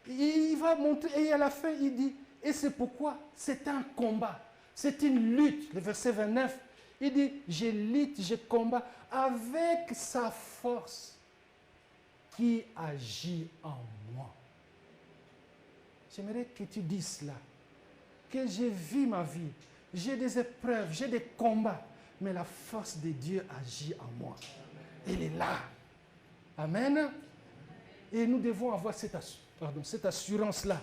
Il va montrer, et à la fin, il dit, et c'est pourquoi c'est un combat, c'est une lutte. Le verset 29, il dit, je lutte, je combats avec sa force qui agit en moi. J'aimerais que tu dises cela, que j'ai vu ma vie, j'ai des épreuves, j'ai des combats, mais la force de Dieu agit en moi. Elle est là. Amen. Et nous devons avoir cette assurance-là.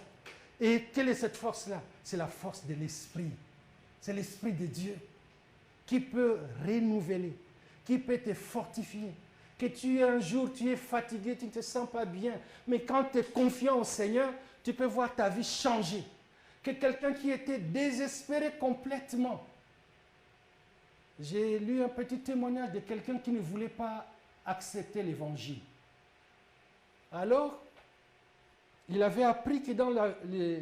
Et quelle est cette force-là? C'est la force de l'Esprit. C'est l'Esprit de Dieu qui peut renouveler, qui peut te fortifier. Que un jour, tu es fatigué, tu ne te sens pas bien. Mais quand tu es confiant au Seigneur, tu peux voir ta vie changer. Que quelqu'un qui était désespéré complètement. J'ai lu un petit témoignage de quelqu'un qui ne voulait pas accepter l'évangile. Alors, il avait appris que dans les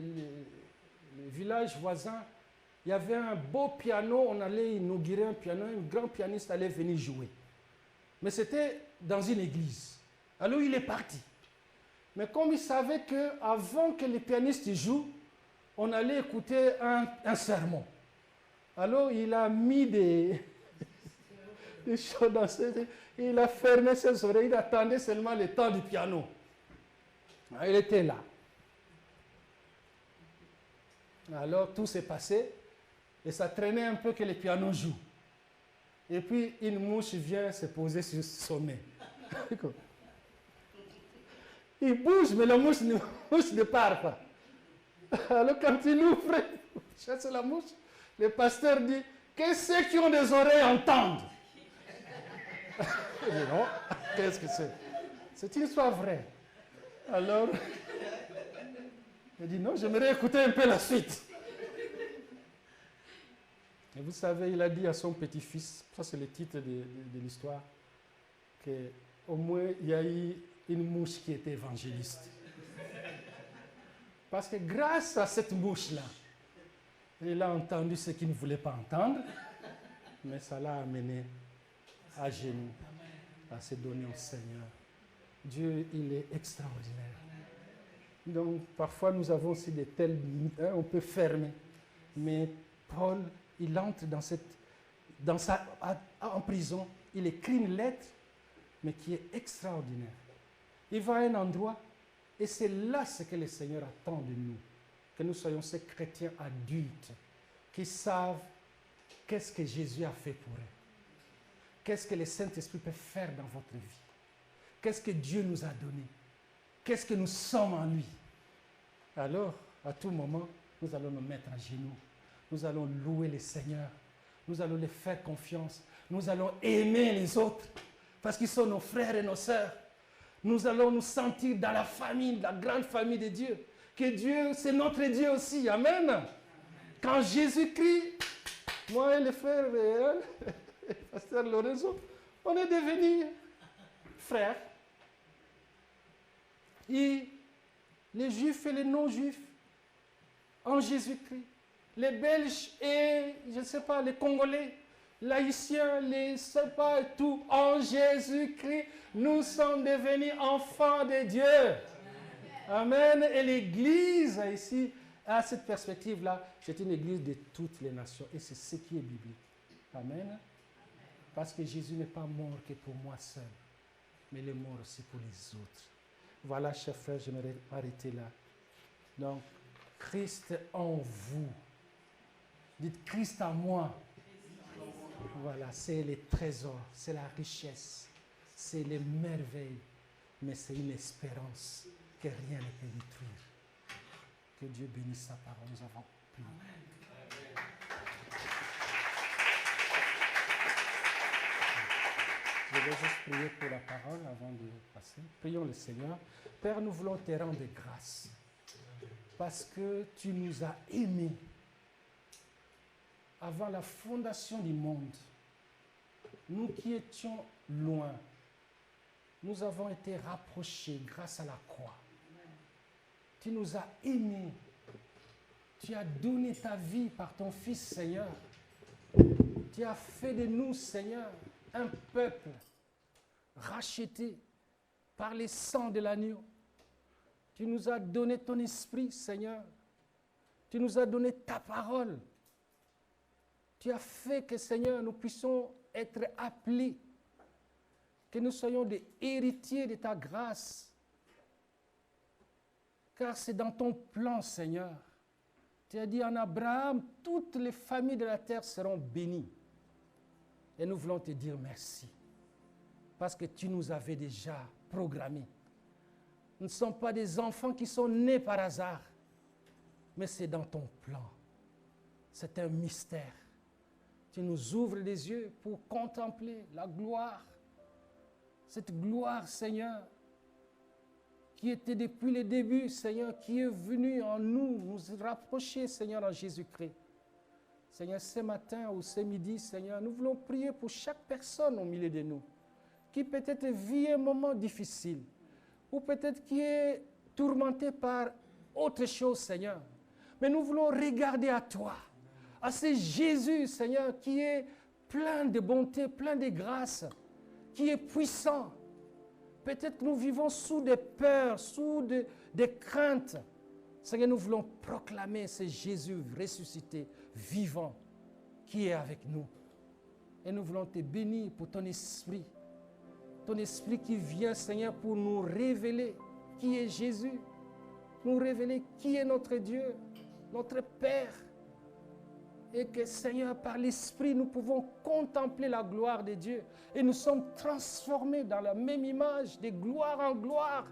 villages voisins, il y avait un beau piano, on allait inaugurer un piano, un grand pianiste allait venir jouer. Mais c'était dans une église. Alors il est parti. Mais comme il savait qu'avant que le pianiste joue, on allait écouter un sermon. Alors il a mis des choses dans ses... Il a fermé ses oreilles, il attendait seulement le temps du piano. Il était là. Alors tout s'est passé et ça traînait un peu que le piano joue. Et puis une mouche vient se poser sur son nez. Il bouge, mais la mouche ne part pas. Alors quand il ouvre, il chasse la mouche, le pasteur dit, que ceux qui ont des oreilles entendent. Il dit non, qu'est-ce que c'est? C'est une histoire vraie. Alors, il dit non, j'aimerais écouter un peu la suite. Et vous savez, il a dit à son petit-fils, ça c'est le titre de l'histoire, qu'au moins il y a eu une mouche qui était évangéliste. Parce que grâce à cette mouche-là, il a entendu ce qu'il ne voulait pas entendre, mais ça l'a amené à genoux, à se donner au Seigneur. Dieu, il est extraordinaire. Donc, parfois, nous avons aussi des telles limites, on peut fermer. Mais Paul, il entre en prison, il écrit une lettre, mais qui est extraordinaire. Il va à un endroit, et c'est là ce que le Seigneur attend de nous, que nous soyons ces chrétiens adultes, qui savent qu'est-ce que Jésus a fait pour eux. Qu'est-ce que le Saint-Esprit peut faire dans votre vie. Qu'est-ce que Dieu nous a donné. Qu'est-ce que nous sommes en lui. Alors, à tout moment, nous allons nous mettre à genoux. Nous allons louer le Seigneur. Nous allons les faire confiance. Nous allons aimer les autres parce qu'ils sont nos frères et nos sœurs. Nous allons nous sentir dans la famille, la grande famille de Dieu. Que Dieu, c'est notre Dieu aussi. Amen. Quand Jésus-Christ, moi et les frères et Pasteur Lorenzo, on est devenus frères. Et les Juifs et les non-Juifs en Jésus-Christ. Les Belges et, je ne sais pas, les Congolais, l'Haïtien, les Sepa et tout, en Jésus-Christ, nous sommes devenus enfants de Dieu. Amen. Et l'Église, ici, à cette perspective-là, c'est une Église de toutes les nations. Et c'est ce qui est biblique. Amen. Parce que Jésus n'est pas mort que pour moi seul, mais il est mort aussi pour les autres. Voilà, chers frères, j'aimerais m'arrêter là. Donc, Christ en vous. Dites Christ en moi. Voilà, c'est les trésors, c'est la richesse, c'est les merveilles, mais c'est une espérance que rien ne peut détruire. Que Dieu bénisse sa parole. Nous avons prié. Je vais juste prier pour la parole avant de passer. Prions le Seigneur. Père, nous voulons te rendre grâce parce que tu nous as aimés avant la fondation du monde. Nous qui étions loin, nous avons été rapprochés grâce à la croix. Tu nous as aimés. Tu as donné ta vie par ton Fils, Seigneur. Tu as fait de nous, Seigneur, un peuple racheté par les sangs de l'agneau. Tu nous as donné ton esprit, Seigneur. Tu nous as donné ta parole. Tu as fait que, Seigneur, nous puissions être appelés, que nous soyons des héritiers de ta grâce. Car c'est dans ton plan, Seigneur. Tu as dit en Abraham, toutes les familles de la terre seront bénies. Et nous voulons te dire merci. Parce que tu nous avais déjà programmés. Nous ne sommes pas des enfants qui sont nés par hasard. Mais c'est dans ton plan. C'est un mystère. Tu nous ouvres les yeux pour contempler la gloire. Cette gloire, Seigneur, qui était depuis le début, Seigneur, qui est venue en nous, nous rapprocher, Seigneur, en Jésus-Christ. Seigneur, ce matin ou ce midi, Seigneur, nous voulons prier pour chaque personne au milieu de nous, qui peut-être vit un moment difficile, ou peut-être qui est tourmenté par autre chose, Seigneur. Mais nous voulons regarder à toi, à ce Jésus, Seigneur, qui est plein de bonté, plein de grâce, qui est puissant. Peut-être que nous vivons sous des peurs, sous des craintes. Seigneur, nous voulons proclamer ce Jésus ressuscité, vivant, qui est avec nous. Et nous voulons te bénir pour ton esprit. Ton esprit qui vient, Seigneur, pour nous révéler qui est Jésus. Nous révéler qui est notre Dieu, notre Père. Et que, Seigneur, par l'Esprit, nous pouvons contempler la gloire de Dieu. Et nous sommes transformés dans la même image, de gloire en gloire,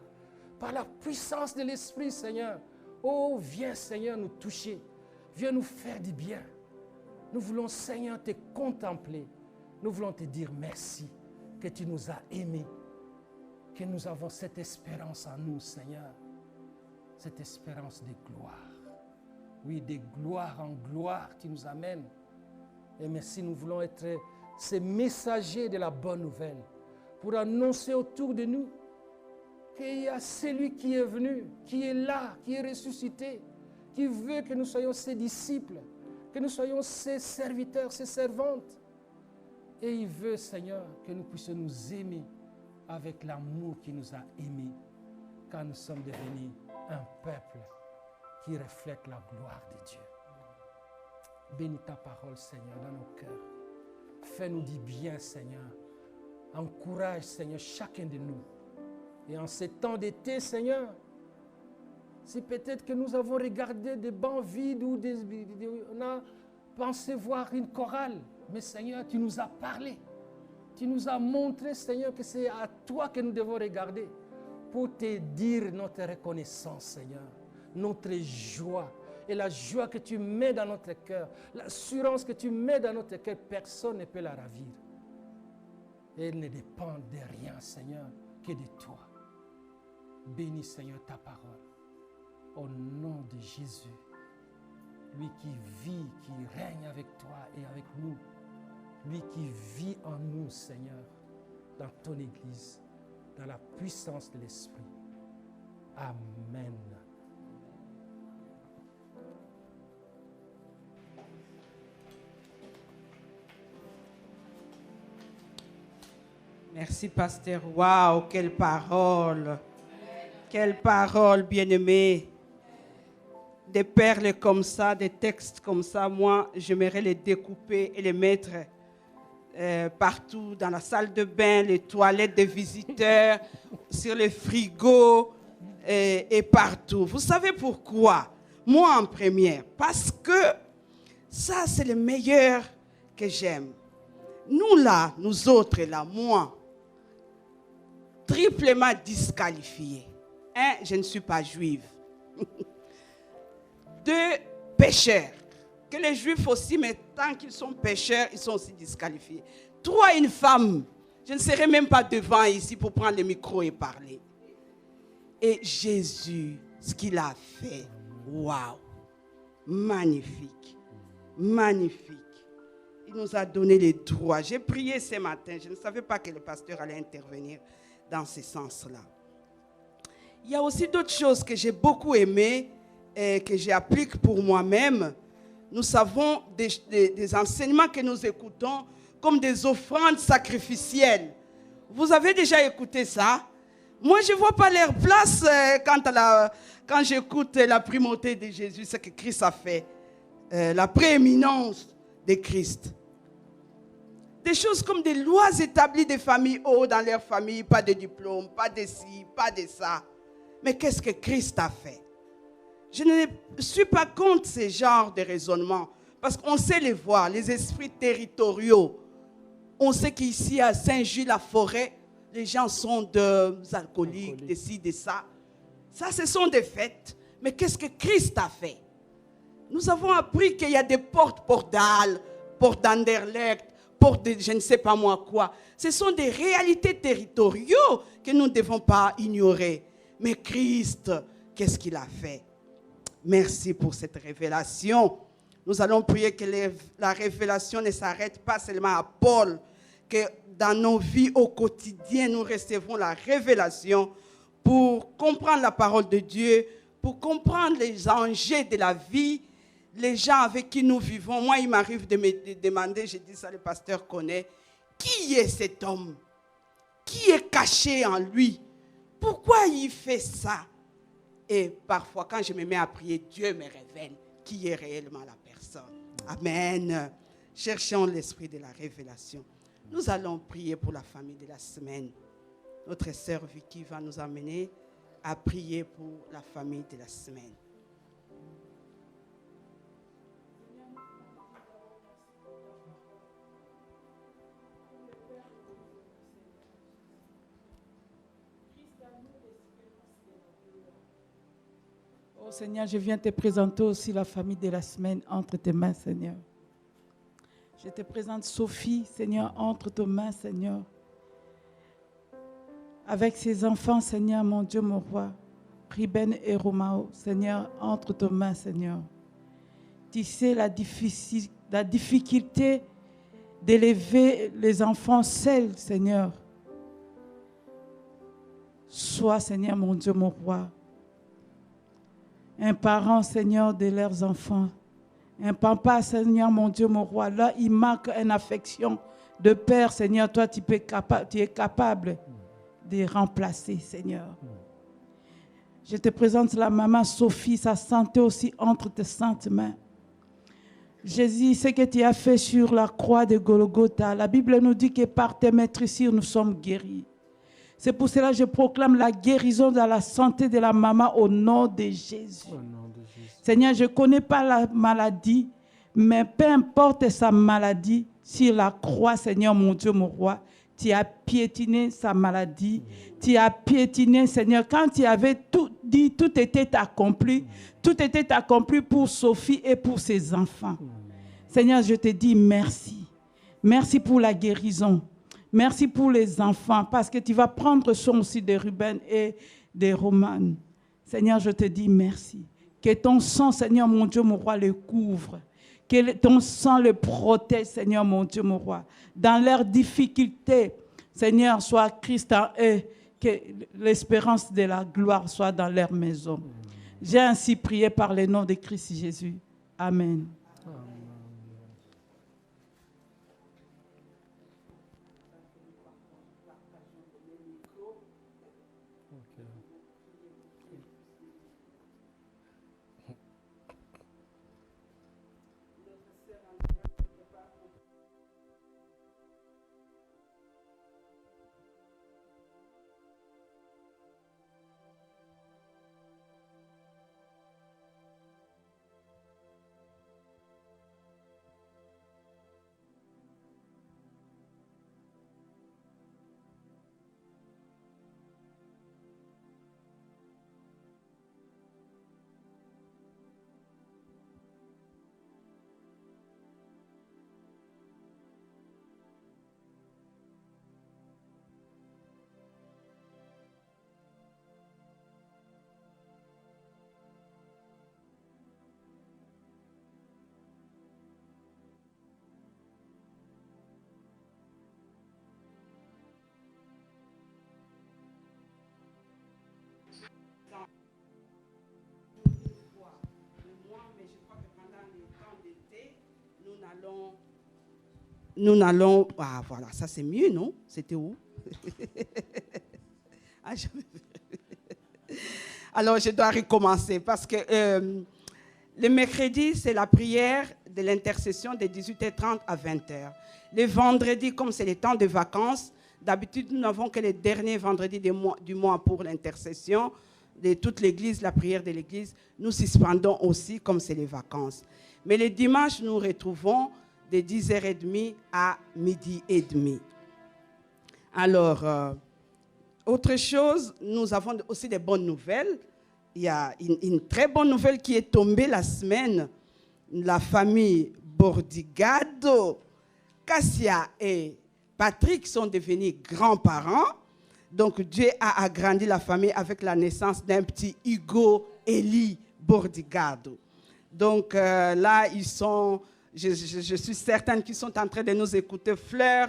par la puissance de l'Esprit, Seigneur. Oh, viens, Seigneur, nous toucher. Viens nous faire du bien. Nous voulons, Seigneur, te contempler. Nous voulons te dire merci, que tu nous as aimés, que nous avons cette espérance en nous, Seigneur. Cette espérance de gloire. Oui, de gloire en gloire qui nous amène. Et merci, nous voulons être ces messagers de la bonne nouvelle pour annoncer autour de nous qu'il y a celui qui est venu, qui est là, qui est ressuscité, qui veut que nous soyons ses disciples, que nous soyons ses serviteurs, ses servantes. Et il veut, Seigneur, que nous puissions nous aimer avec l'amour qui nous a aimés, quand nous sommes devenus un peuple qui reflète la gloire de Dieu. Bénis ta parole, Seigneur, dans nos cœurs. Fais-nous du bien, Seigneur. Encourage, Seigneur, chacun de nous. Et en ces temps d'été, Seigneur, si peut-être que nous avons regardé des bancs vides ou on a pensé voir une chorale, mais Seigneur, tu nous as parlé. Tu nous as montré, Seigneur, que c'est à toi que nous devons regarder pour te dire notre reconnaissance, Seigneur, notre joie et la joie que tu mets dans notre cœur, l'assurance que tu mets dans notre cœur, personne ne peut la ravir. Et elle ne dépend de rien, Seigneur, que de toi. Bénis, Seigneur, ta parole. Au nom de Jésus, lui qui vit, qui règne avec toi et avec nous, lui qui vit en nous, Seigneur, dans ton Église, dans la puissance de l'Esprit. Amen. Merci, pasteur. Waouh, quelle parole! Quelle parole, bien-aimée! Des perles comme ça, des textes comme ça, moi, j'aimerais les découper et les mettre partout, dans la salle de bain, les toilettes des visiteurs, sur les frigos et partout. Vous savez pourquoi? Moi en première, parce que ça, c'est le meilleur que j'aime. Nous là, nous autres là, moi, triplement disqualifiés. Un, je ne suis pas juive. Deux, pécheurs. Que les juifs aussi, mais tant qu'ils sont pécheurs, ils sont aussi disqualifiés. Trois, une femme. Je ne serai même pas devant ici pour prendre le micro et parler. Et Jésus, ce qu'il a fait, waouh, magnifique, magnifique. Il nous a donné les droits. J'ai prié ce matin, je ne savais pas que le pasteur allait intervenir dans ce sens-là. Il y a aussi d'autres choses que j'ai beaucoup aimées et que j'applique pour moi-même. Nous savons des enseignements que nous écoutons comme des offrandes sacrificielles. Vous avez déjà écouté ça? Moi, je ne vois pas leur place quand j'écoute la primauté de Jésus, ce que Christ a fait, la prééminence de Christ. Des choses comme des lois établies des familles dans leur famille, pas de diplôme, pas de ci, pas de ça. Mais qu'est-ce que Christ a fait? Je ne suis pas contre ce genre de raisonnement, parce qu'on sait les voir, les esprits territoriaux. On sait qu'ici à Saint-Gilles-la-Forêt, les gens sont des alcooliques, de ci, de ça. Ça, ce sont des fêtes. Mais qu'est-ce que Christ a fait? Nous avons appris qu'il y a des portes d'Al, portes d'Anderlecht, portes de je ne sais pas moi quoi. Ce sont des réalités territoriaux que nous ne devons pas ignorer. Mais Christ, qu'est-ce qu'il a fait? Merci pour cette révélation. Nous allons prier que la révélation ne s'arrête pas seulement à Paul, que dans nos vies au quotidien, nous recevons la révélation pour comprendre la parole de Dieu, pour comprendre les enjeux de la vie, les gens avec qui nous vivons. Moi, il m'arrive de me demander, je dis ça, le pasteur connaît, qui est cet homme? Qui est caché en lui? Pourquoi il fait ça? Et parfois, quand je me mets à prier, Dieu me révèle qui est réellement la personne. Amen. Cherchons l'esprit de la révélation. Nous allons prier pour la famille de la semaine. Notre sœur Vicky va nous amener à prier pour la famille de la semaine. Oh Seigneur, je viens te présenter aussi la famille de la semaine entre tes mains, Seigneur. Je te présente Sophie, Seigneur, entre tes mains, Seigneur. Avec ses enfants, Seigneur, mon Dieu, mon roi. Riben et Romao, Seigneur, entre tes mains, Seigneur. Tu sais la difficulté d'élever les enfants seuls, Seigneur. Sois, Seigneur, mon Dieu, mon roi. Un parent, Seigneur, de leurs enfants. Un papa, Seigneur, mon Dieu, mon roi. Là, il manque une affection de père, Seigneur. Toi, tu es capable de remplacer, Seigneur. Je te présente la maman Sophie, sa santé aussi entre tes saintes mains. Jésus, ce que tu as fait sur la croix de Golgotha, la Bible nous dit que par tes maîtrisures, nous sommes guéris. C'est pour cela que je proclame la guérison dans la santé de la maman au nom de Jésus. Au nom de Jésus. Seigneur, je ne connais pas la maladie, Mais peu importe sa maladie, sur la croix, Seigneur mon Dieu, mon roi, tu as piétiné sa maladie. Tu as piétiné, Seigneur. Quand tu avais tout dit, tout était accompli. Tout était accompli pour Sophie et pour ses enfants. Seigneur, je te dis merci. Merci pour la guérison. Merci pour les enfants, parce que tu vas prendre soin aussi de Ruben et de Roman. Seigneur, je te dis merci. Que ton sang, Seigneur mon Dieu, mon roi, le couvre. Que ton sang le protège, Seigneur mon Dieu, mon roi. Dans leurs difficultés, Seigneur, soit Christ en eux. Que l'espérance de la gloire soit dans leur maison. J'ai ainsi prié par le nom de Christ Jésus. Amen. Nous n'allons... Ah, voilà, ça c'est mieux, non? C'était où? Alors, je dois recommencer parce que le mercredi, c'est la prière de l'intercession de 18h30 à 20h. Le vendredi, comme c'est le temps de vacances, d'habitude, nous n'avons que les derniers vendredis du mois pour l'intercession de toute l'Église, la prière de l'Église. Nous suspendons aussi, comme c'est les vacances. Mais les dimanches, nous retrouvons de 10h30 à 12h30. Alors, autre chose, nous avons aussi des bonnes nouvelles. Il y a une très bonne nouvelle qui est tombée la semaine. La famille Bordigado, Cassia et Patrick sont devenus grands-parents. Donc, Dieu a agrandi la famille avec la naissance d'un petit Hugo Eli Bordigado. Donc, là, ils sont... Je suis certaine qu'ils sont en train de nous écouter. Fleur,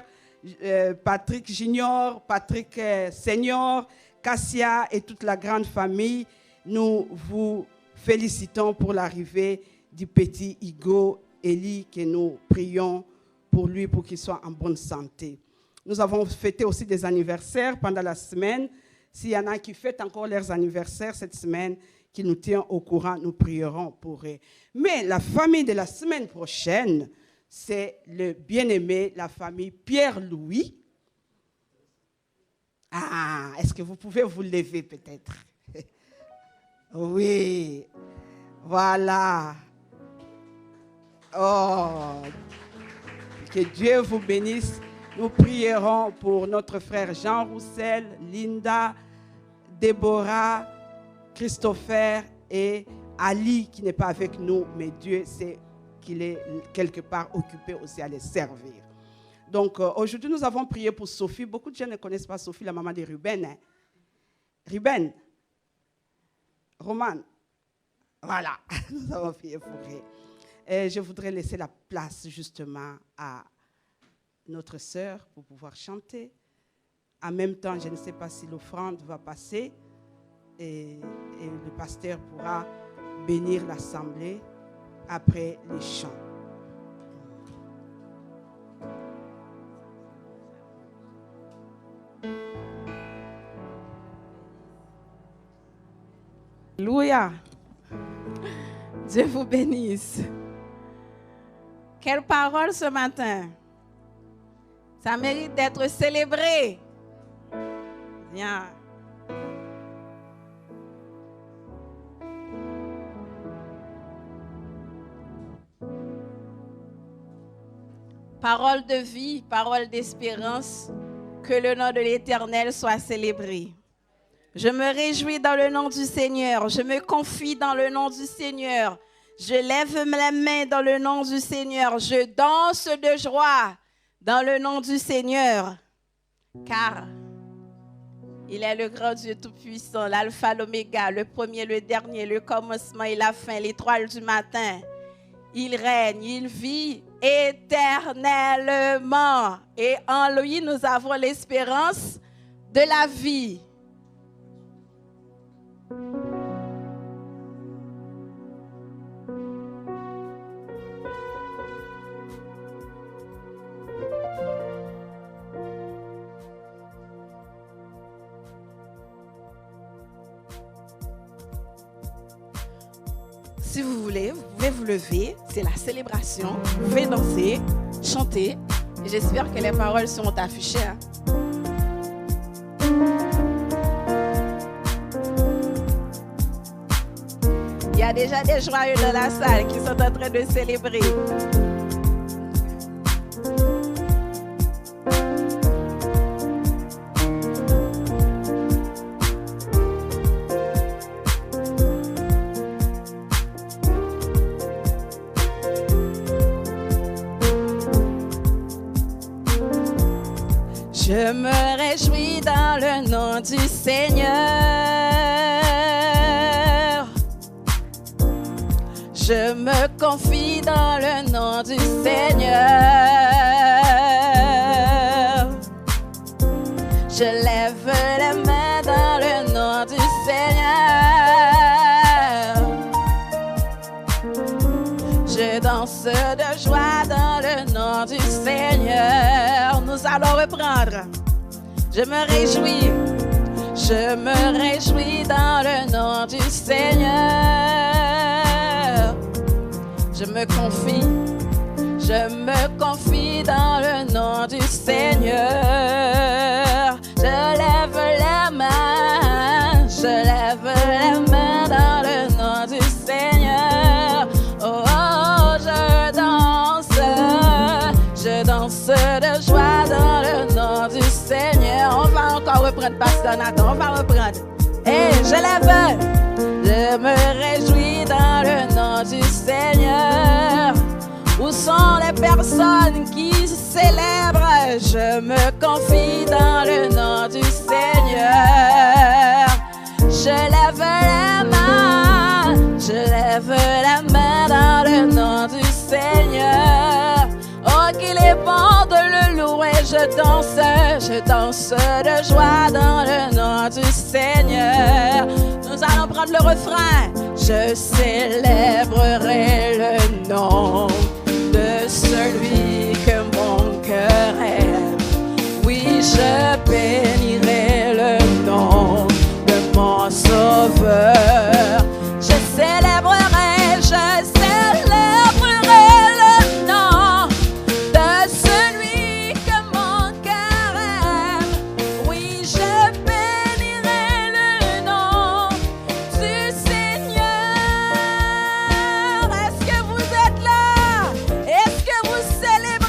Patrick Junior, Patrick Senior, Cassia et toute la grande famille. Nous vous félicitons pour l'arrivée du petit Hugo Eli, que nous prions pour lui, pour qu'il soit en bonne santé. Nous avons fêté aussi des anniversaires pendant la semaine. S'il y en a qui fêtent encore leurs anniversaires cette semaine, qui nous tient au courant, nous prierons pour eux. Mais la famille de la semaine prochaine, c'est le bien-aimé, la famille Pierre-Louis. Ah, est-ce que vous pouvez vous lever peut-être? Oui, voilà. Oh, que Dieu vous bénisse. Nous prierons pour notre frère Jean Roussel, Linda, Déborah, Christopher et Ali qui n'est pas avec nous, mais Dieu sait qu'il est quelque part occupé aussi à les servir. Donc aujourd'hui nous avons prié pour Sophie. Beaucoup de gens ne connaissent pas Sophie, la maman de Ruben. Hein? Ruben, Roman, voilà, nous avons prié pour elle. Et je voudrais laisser la place justement à notre sœur pour pouvoir chanter. En même temps, je ne sais pas si l'offrande va passer. Et le pasteur pourra bénir l'assemblée après les chants. Alléluia. Dieu vous bénisse. Quelle parole ce matin. Ça mérite d'être célébré. Viens. Parole de vie, parole d'espérance, que le nom de l'Éternel soit célébré. Je me réjouis dans le nom du Seigneur, je me confie dans le nom du Seigneur, je lève la main dans le nom du Seigneur, je danse de joie dans le nom du Seigneur, car il est le grand Dieu tout-puissant, l'alpha, l'oméga, le premier, le dernier, le commencement et la fin, l'étoile du matin. Il règne, il vit éternellement. Et en lui, nous avons l'espérance de la vie. Si vous voulez, vous pouvez vous lever. C'est la célébration. Vous pouvez danser, chanter. Et j'espère que les paroles seront affichées. Il y a déjà des joyeux dans la salle qui sont en train de célébrer. Je me réjouis dans le nom du Seigneur. Je me confie dans le nom du Seigneur. Je lève les mains dans le nom du Seigneur. Je danse de joie dans le nom du Seigneur. Nous allons reprendre. Je me réjouis dans le nom du Seigneur. Je me confie dans le nom du Seigneur. Je lève les mains dans le nom du Seigneur. Oh, oh, je danse de joie dans le nom du Seigneur. On va encore reprendre, Pasteur Nathan, on va reprendre. Et je me réjouis dans le nom du Seigneur. Où sont les personnes qui célèbrent? Je me confie dans le nom du Seigneur. Je lève la main dans le nom du Seigneur. Oh, qu'il est bon de le louer, je danse de joie dans le nom du Seigneur. Nous allons prendre le refrain. Je célébrerai le nom de celui que mon cœur aime. Oui, je bénirai le nom de mon Sauveur. Je célébrerai le nom de celui que mon cœur aime. Oui, je bénirai le nom du Seigneur. Est-ce que vous êtes là? Est-ce que vous célébrez?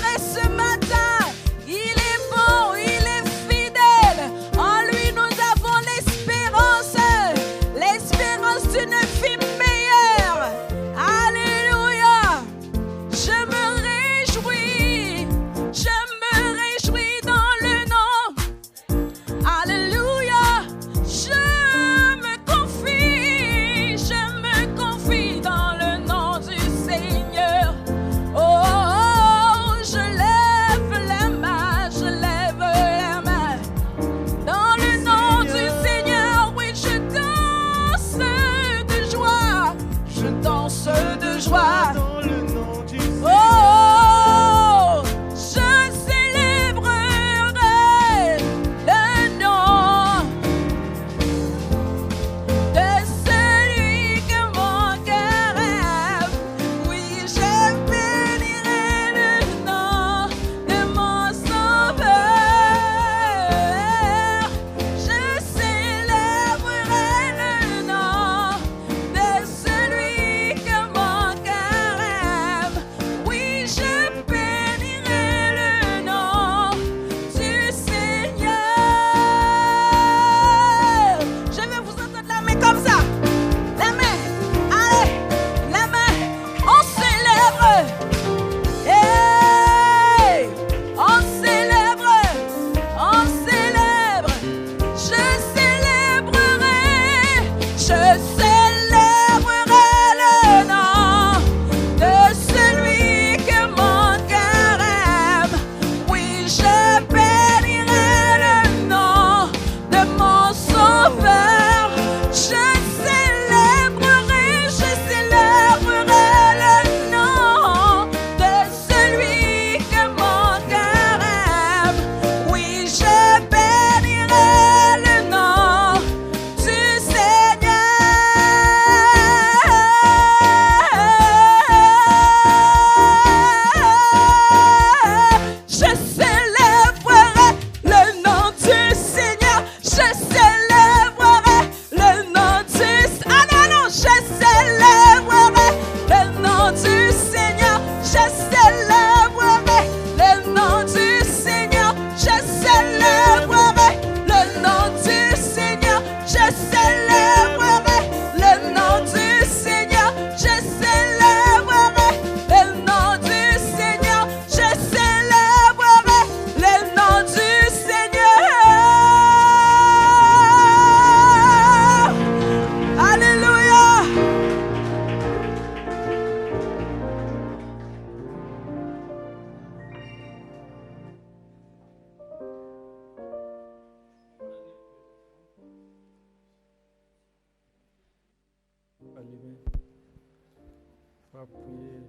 va prier.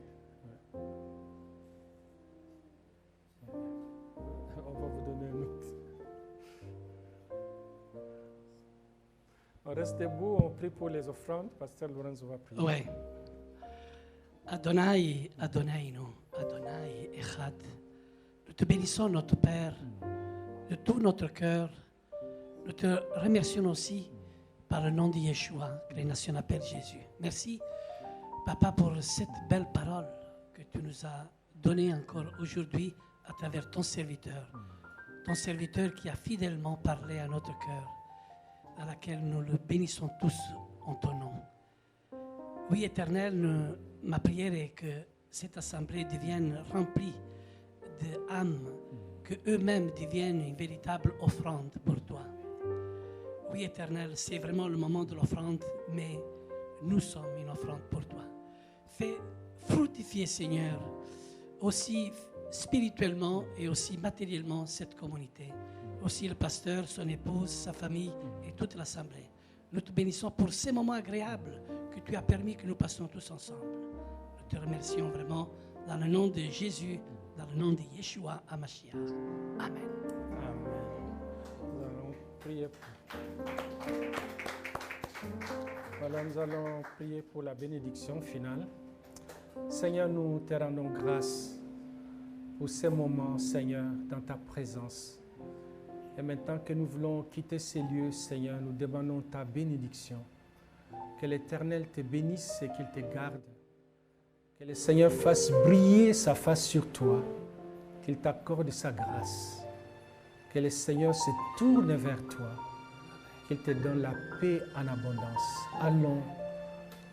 Ouais. On va vous donner un autre. On reste debout, on prie pour les offrandes. Pasteur Lorenzo va prier. Oui. Adonai, Adonai, Adonai, Echad. Nous te bénissons, notre Père, de tout notre cœur. Nous te remercions aussi par le nom de Yeshua, que les nations appellent Jésus. Merci, Papa, pour cette belle parole que tu nous as donnée encore aujourd'hui à travers ton serviteur qui a fidèlement parlé à notre cœur, dans laquelle nous le bénissons tous en ton nom. Oui, Éternel, ma prière est que cette assemblée devienne remplie d'âmes, que eux-mêmes deviennent une véritable offrande pour toi. Oui, Éternel, c'est vraiment le moment de l'offrande, mais nous sommes une offrande pour toi. Fais fructifier, Seigneur, aussi spirituellement et aussi matériellement cette communauté. Aussi le pasteur, son épouse, sa famille et toute l'assemblée. Nous te bénissons pour ces moments agréables que tu as permis que nous passions tous ensemble. Nous te remercions vraiment dans le nom de Jésus, dans le nom de Yeshua HaMashiach. Amen. Amen. Nous allons prier Voilà, nous allons prier pour la bénédiction finale. Seigneur, nous te rendons grâce pour ces moments, Seigneur, dans ta présence. Et maintenant que nous voulons quitter ces lieux, Seigneur, nous demandons ta bénédiction. Que l'Éternel te bénisse et qu'il te garde. Que le Seigneur fasse briller sa face sur toi. Qu'il t'accorde sa grâce. Que le Seigneur se tourne vers toi. Qu'il te donne la paix en abondance. Allons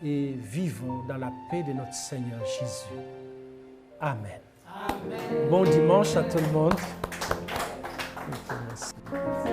et vivons dans la paix de notre Seigneur Jésus. Amen. Amen. Bon dimanche à tout le monde. Merci.